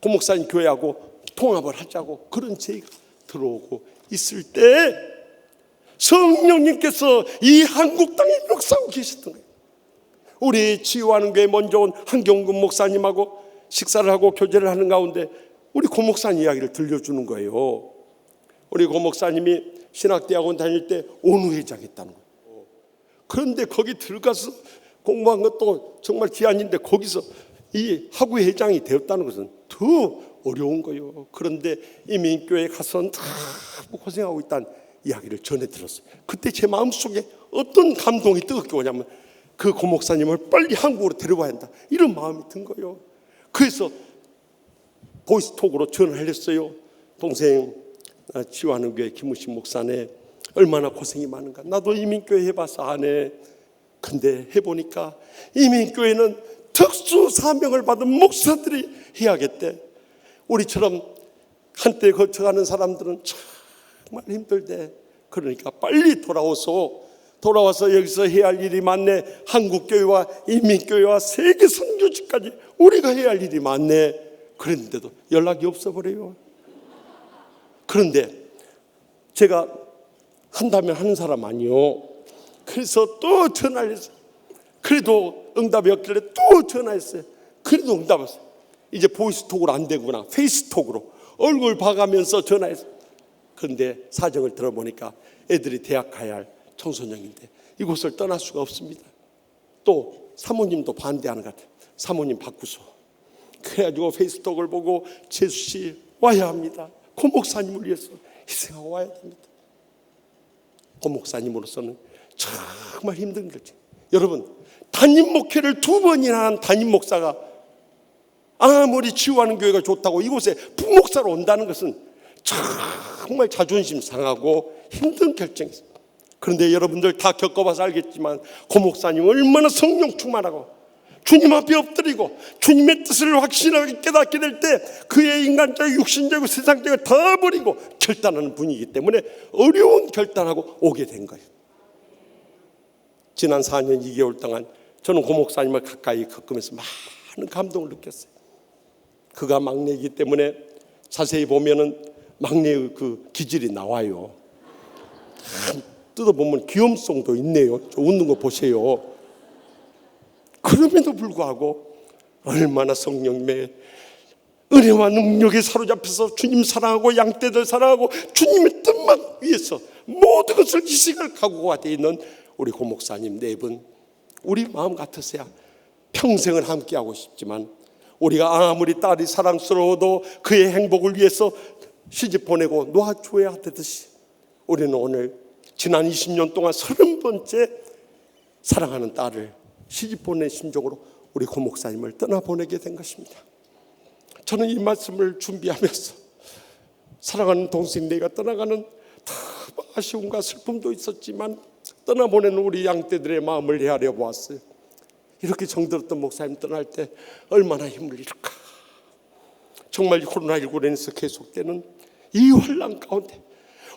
고 목사님 교회하고 통합을 하자고 그런 제의가 들어오고 있을 때 성령님께서 이 한국 땅에 역사하고 계셨던 거예요. 우리 치유하는 교회 먼저 온 한경근 목사님하고 식사를 하고 교제를 하는 가운데 우리 고 목사님 이야기를 들려주는 거예요. 우리 고 목사님이 신학대학원 다닐 때 온우회장했다는 거예요. 그런데 거기 들어가서 공부한 것도 정말 기한인데 거기서 이 학우회장이 되었다는 것은 더 어려운 거예요. 그런데 이민교회에 가서 너무 고생하고 있다는 이야기를 전해 들었어요. 그때 제 마음속에 어떤 감동이 뜨겁게 오냐면 그 고 목사님을 빨리 한국으로 데려와야 한다 이런 마음이 든 거예요. 그래서 보이스톡으로 전화를 했어요. 동생 치유하는 교회 김우식 목사네 얼마나 고생이 많은가. 나도 이민교회 해봐서 안 해. 근데 해보니까 이민교회는 특수 사명을 받은 목사들이 해야겠대. 우리처럼 한때 거쳐가는 사람들은 정말 힘들대. 그러니까 빨리 돌아와서 여기서 해야 할 일이 많네. 한국교회와 이민교회와 세계 선교지까지 우리가 해야 할 일이 많네. 그랬는데도 연락이 없어버려요. 그런데 제가 한다면 하는 사람 아니요. 그래서 또 전화를 했어요. 그래도 응답이 없길래 또 전화했어요. 그래도 응답 왔어요. 이제 보이스톡으로 안 되구나. 페이스톡으로 얼굴 봐가면서 전화했어요. 그런데 사정을 들어보니까 애들이 대학 가야 할 청소년인데 이곳을 떠날 수가 없습니다. 또 사모님도 반대하는 것 같아요. 사모님 바꾸소. 그래가지고 페이스톡을 보고 재수씨 와야 합니다. 고 목사님을 위해서 희생하고 와야 됩니다. 고 목사님으로서는 정말 힘든 거지. 여러분, 담임 목회를 2번이나 한 담임 목사가 아무리 치유하는 교회가 좋다고 이곳에 부목사로 온다는 것은 정말 자존심 상하고 힘든 결정이었습니다. 그런데 여러분들 다 겪어봐서 알겠지만 고 목사님 얼마나 성령 충만하고 주님 앞에 엎드리고 주님의 뜻을 확실하게 깨닫게 될 때 그의 인간적 육신적이고 세상적을 다 버리고 결단하는 분이기 때문에 어려운 결단하고 오게 된 거예요. 지난 4년 2개월 동안 저는 고 목사님을 가까이 겪으면서 많은 감동을 느꼈어요. 그가 막내이기 때문에 자세히 보면은 막내의 그 기질이 나와요. 뜯어보면 귀염성도 있네요. 웃는 거 보세요. 그럼에도 불구하고 얼마나 성령님의 은혜와 능력에 사로잡혀서 주님 사랑하고 양떼들 사랑하고 주님의 뜻만 위해서 모든 것을 희생할 각오가 되어 있는 우리 고 목사님 4분, 우리 마음 같으세야 평생을 함께하고 싶지만 우리가 아무리 딸이 사랑스러워도 그의 행복을 위해서 시집 보내고 놓아줘야 되듯이 우리는 오늘 지난 20년 동안 30번째 사랑하는 딸을 시집 보낸 심정으로 우리 고 목사님을 떠나보내게 된 것입니다. 저는 이 말씀을 준비하면서 사랑하는 동생 내가 떠나가는 다 아쉬움과 슬픔도 있었지만 떠나보내는 우리 양떼들의 마음을 헤아려 보았어요. 이렇게 정들었던 목사님 떠날 때 얼마나 힘을 잃을까. 정말 코로나19로 인해서 계속되는 이 환난 가운데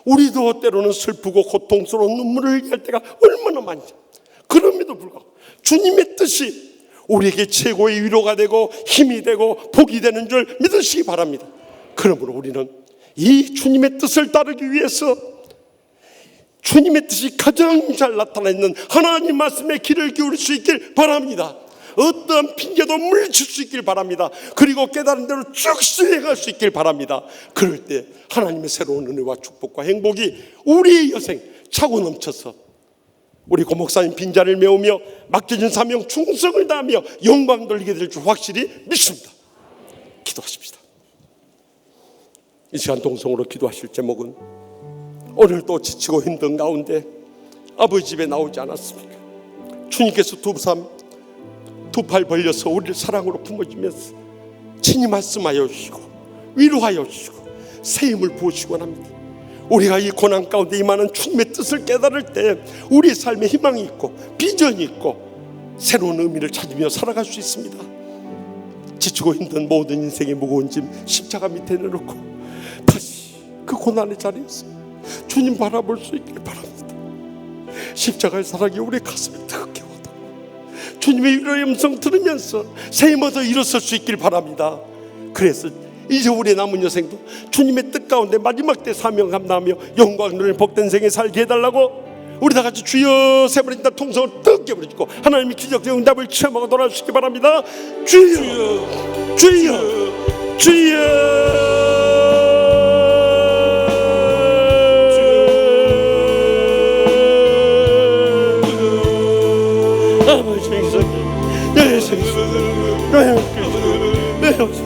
우리도 때로는 슬프고 고통스러운 눈물을 흘릴 때가 얼마나 많죠. 그럼에도 불구하고 주님의 뜻이 우리에게 최고의 위로가 되고 힘이 되고 복이 되는 줄 믿으시기 바랍니다. 그러므로 우리는 이 주님의 뜻을 따르기 위해서 주님의 뜻이 가장 잘 나타나 있는 하나님 말씀에 귀를 기울일 수 있길 바랍니다. 어떠한 핑계도 물리칠 수 있길 바랍니다. 그리고 깨달은 대로 쭉 수행할 수 있길 바랍니다. 그럴 때 하나님의 새로운 은혜와 축복과 행복이 우리의 여생 차고 넘쳐서 우리 고목사님 빈자리를 메우며 맡겨진 사명 충성을 다하며 영광 돌리게 될 줄 확실히 믿습니다. 기도하십시다. 이 시간 동성으로 기도하실 제목은 오늘도 지치고 힘든 가운데 아버지 집에 나오지 않았습니까? 주님께서 두 팔 벌려서 우리를 사랑으로 품어주면서 친히 말씀하여 주시고 위로하여 주시고 새 힘을 부으시기 원합니다. 우리가 이 고난 가운데 임하는 주님의 뜻을 깨달을 때 우리의 삶에 희망이 있고 비전이 있고 새로운 의미를 찾으며 살아갈 수 있습니다. 지치고 힘든 모든 인생의 무거운 짐 십자가 밑에 내놓고 다시 그 고난의 자리에서 주님 바라볼 수 있길 바랍니다. 십자가의 사랑이 우리 가슴에 뜨겁게 와닿고 주님의 위로의 음성 들으면서 새 힘 얻어 일어설 수 있길 바랍니다. 그래서 이제 우리의 남은 여생도 주님의 뜻 가운데 마지막 때 사명 감당하며 영광 누리는 복된 생에 살게 해달라고 우리 다 같이 주여 세 번이나 통성을 뜨겁게 부르짖고 하나님의 기적적 응답을 체험하고 돌아주시기 바랍니다. 주여 주여 주여 아버지 내 생수 내 영생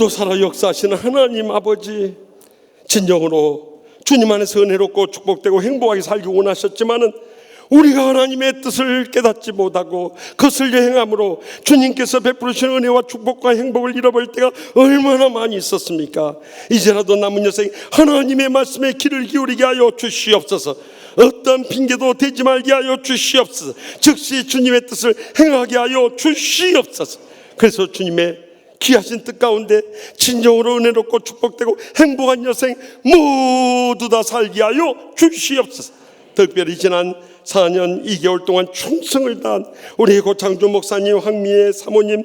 오늘도 살아 역사하시는 하나님 아버지, 진정으로 주님 안에서 은혜롭고 축복되고 행복하게 살기 원하셨지만은 우리가 하나님의 뜻을 깨닫지 못하고 그것을 여행함으로 주님께서 베푸시는 은혜와 축복과 행복을 잃어버릴 때가 얼마나 많이 있었습니까? 이제라도 남은 여생 하나님의 말씀에 귀를 기울이게 하여 주시옵소서. 어떤 핑계도 대지 말게 하여 주시옵소서. 즉시 주님의 뜻을 행하게 하여 주시옵소서. 그래서 주님의 귀하신 뜻 가운데 진정으로 은혜롭고 축복되고 행복한 여생 모두 다 살게 하여 주시옵소서. 특별히 지난 4년 2개월 동안 충성을 다한 우리 고창주 목사님, 황미애 사모님,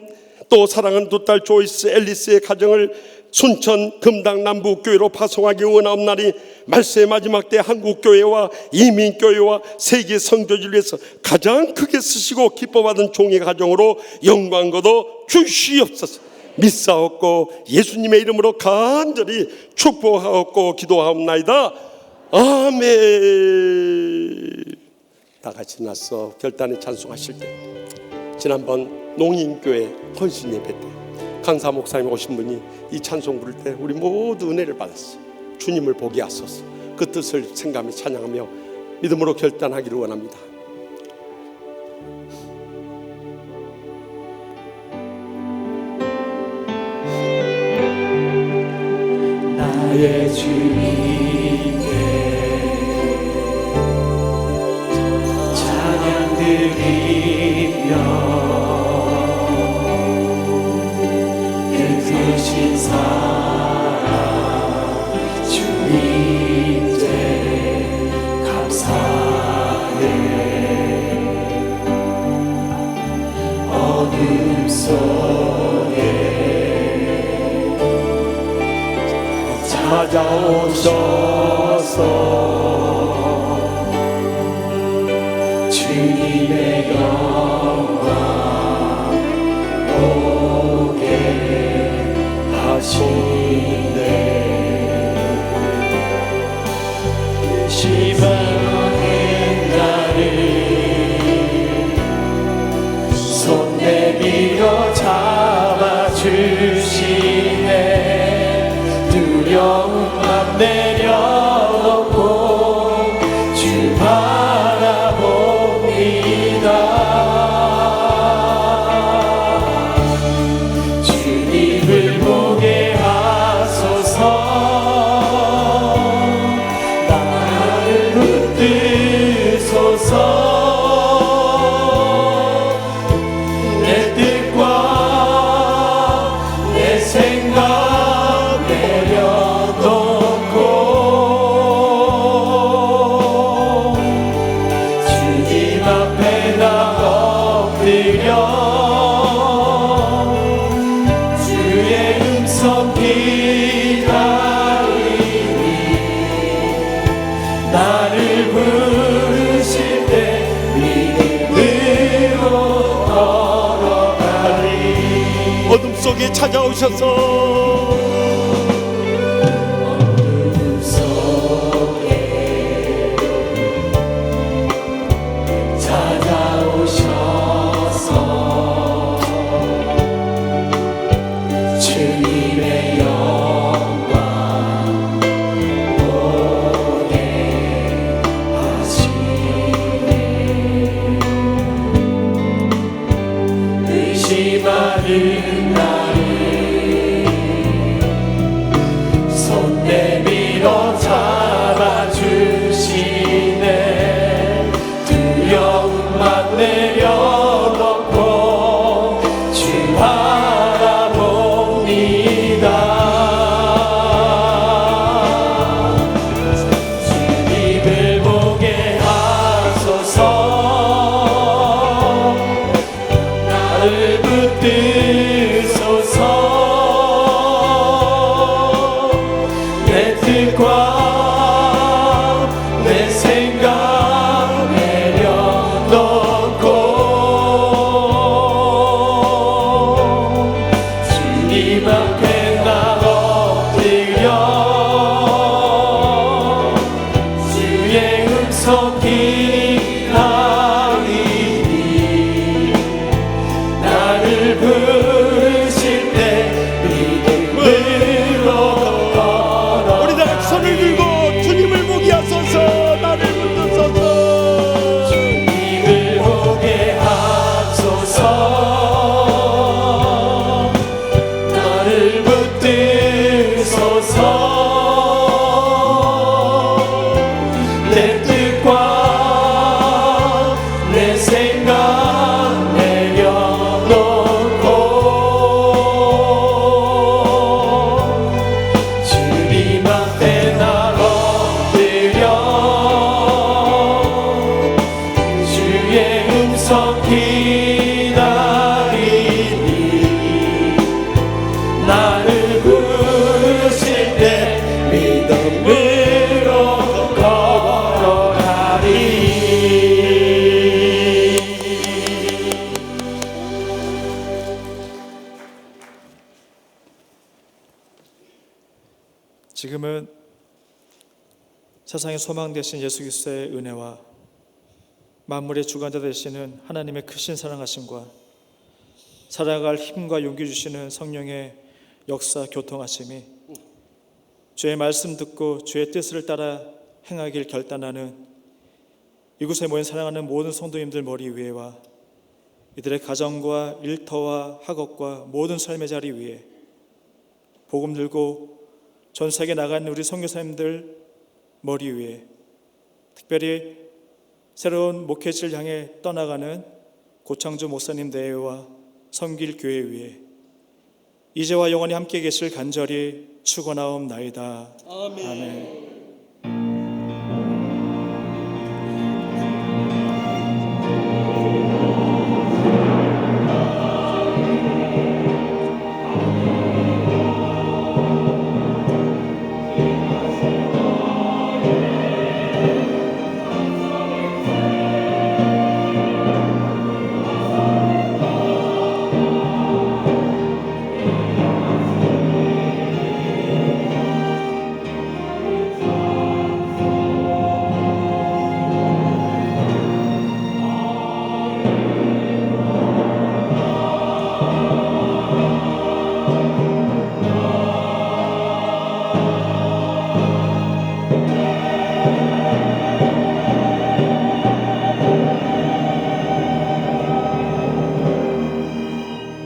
또 사랑하는 두 딸 조이스, 앨리스의 가정을 순천 금당 남북교회로 파송하기 원하옵나니 말세의 마지막 때 한국교회와 이민교회와 세계 성교지를 위해서 가장 크게 쓰시고 기뻐받은 종의 가정으로 영광 거둬 주시옵소서. 믿사옵고 예수님의 이름으로 간절히 축복하옵고 기도하옵나이다. 아멘. 다 같이 나서 결단에 찬송하실 때, 지난번 농인교회 헌신 예배 때 강사 목사님 오신 분이 이 찬송 부를 때 우리 모두 은혜를 받았어요. 주님을 보게 하소서. 그 뜻을 생각하며 찬양하며 믿음으로 결단하기를 원합니다. 주님께 찬양 드리며 베푸신 사랑 주님께 감사해. 어둠 속에 찾아오셔서 주님의 영광 보게 하시네. 심한 나를 손 내밀어 잡아주시네. 두려움만 내려놓고 주 바라봅니다. 주님을 보게 하소서. 나를 붙드소서. 내 뜻과 내 생각 내려놓고 주님 앞에 나 엎드려 주의 음성 기다리니 나를 부르실 때 믿음으로 걸어가리. 어둠 속에 찾아오셔서 어둠 속에 찾아오셔서 주님의 영광 보게 하시네. 의심하는 나를 손 내밀어 잡아주시네. 두려움만 내려놓고 주 바라봅니다. 주님을 보게 하소서. 나를 붙드소서. 내 뜻과 내 생각 내려놓고 주님 앞에 나 엎드려 주의 음성 기다리니 나를 부르실 때 믿음으로 걸어. 우리 다 같이 손을 들고 주님을 보게 하소서. 나를 붙드소서. 주님을 보게 하소서. 나를 붙드소서. 내 뜻과 내 생각 내려놓고 주님 앞에 나 엎드려 주의 음성 기다리니 나를 부르실 때 믿음으로 걸어가리. 지금은 세상의 소망 되신 예수 그리스도의 은혜와 만물의 주관자 되시는 하나님의 크신 사랑하심과 살아갈 힘과 용기 주시는 성령의 역사 교통하심이 주의 말씀 듣고 주의 뜻을 따라 행하길 결단하는 이곳에 모인 사랑하는 모든 성도님들 머리 위에와 이들의 가정과 일터와 학업과 모든 삶의 자리 위에 복음 들고 전 세계 나가는 우리 선교사님들 머리 위에, 특별히 새로운 목회지를 향해 떠나가는 고창주 목사님 대회와 성길 교회 위에 이제와 영원히 함께 계실 간절히 축원하옵나이다. 아멘.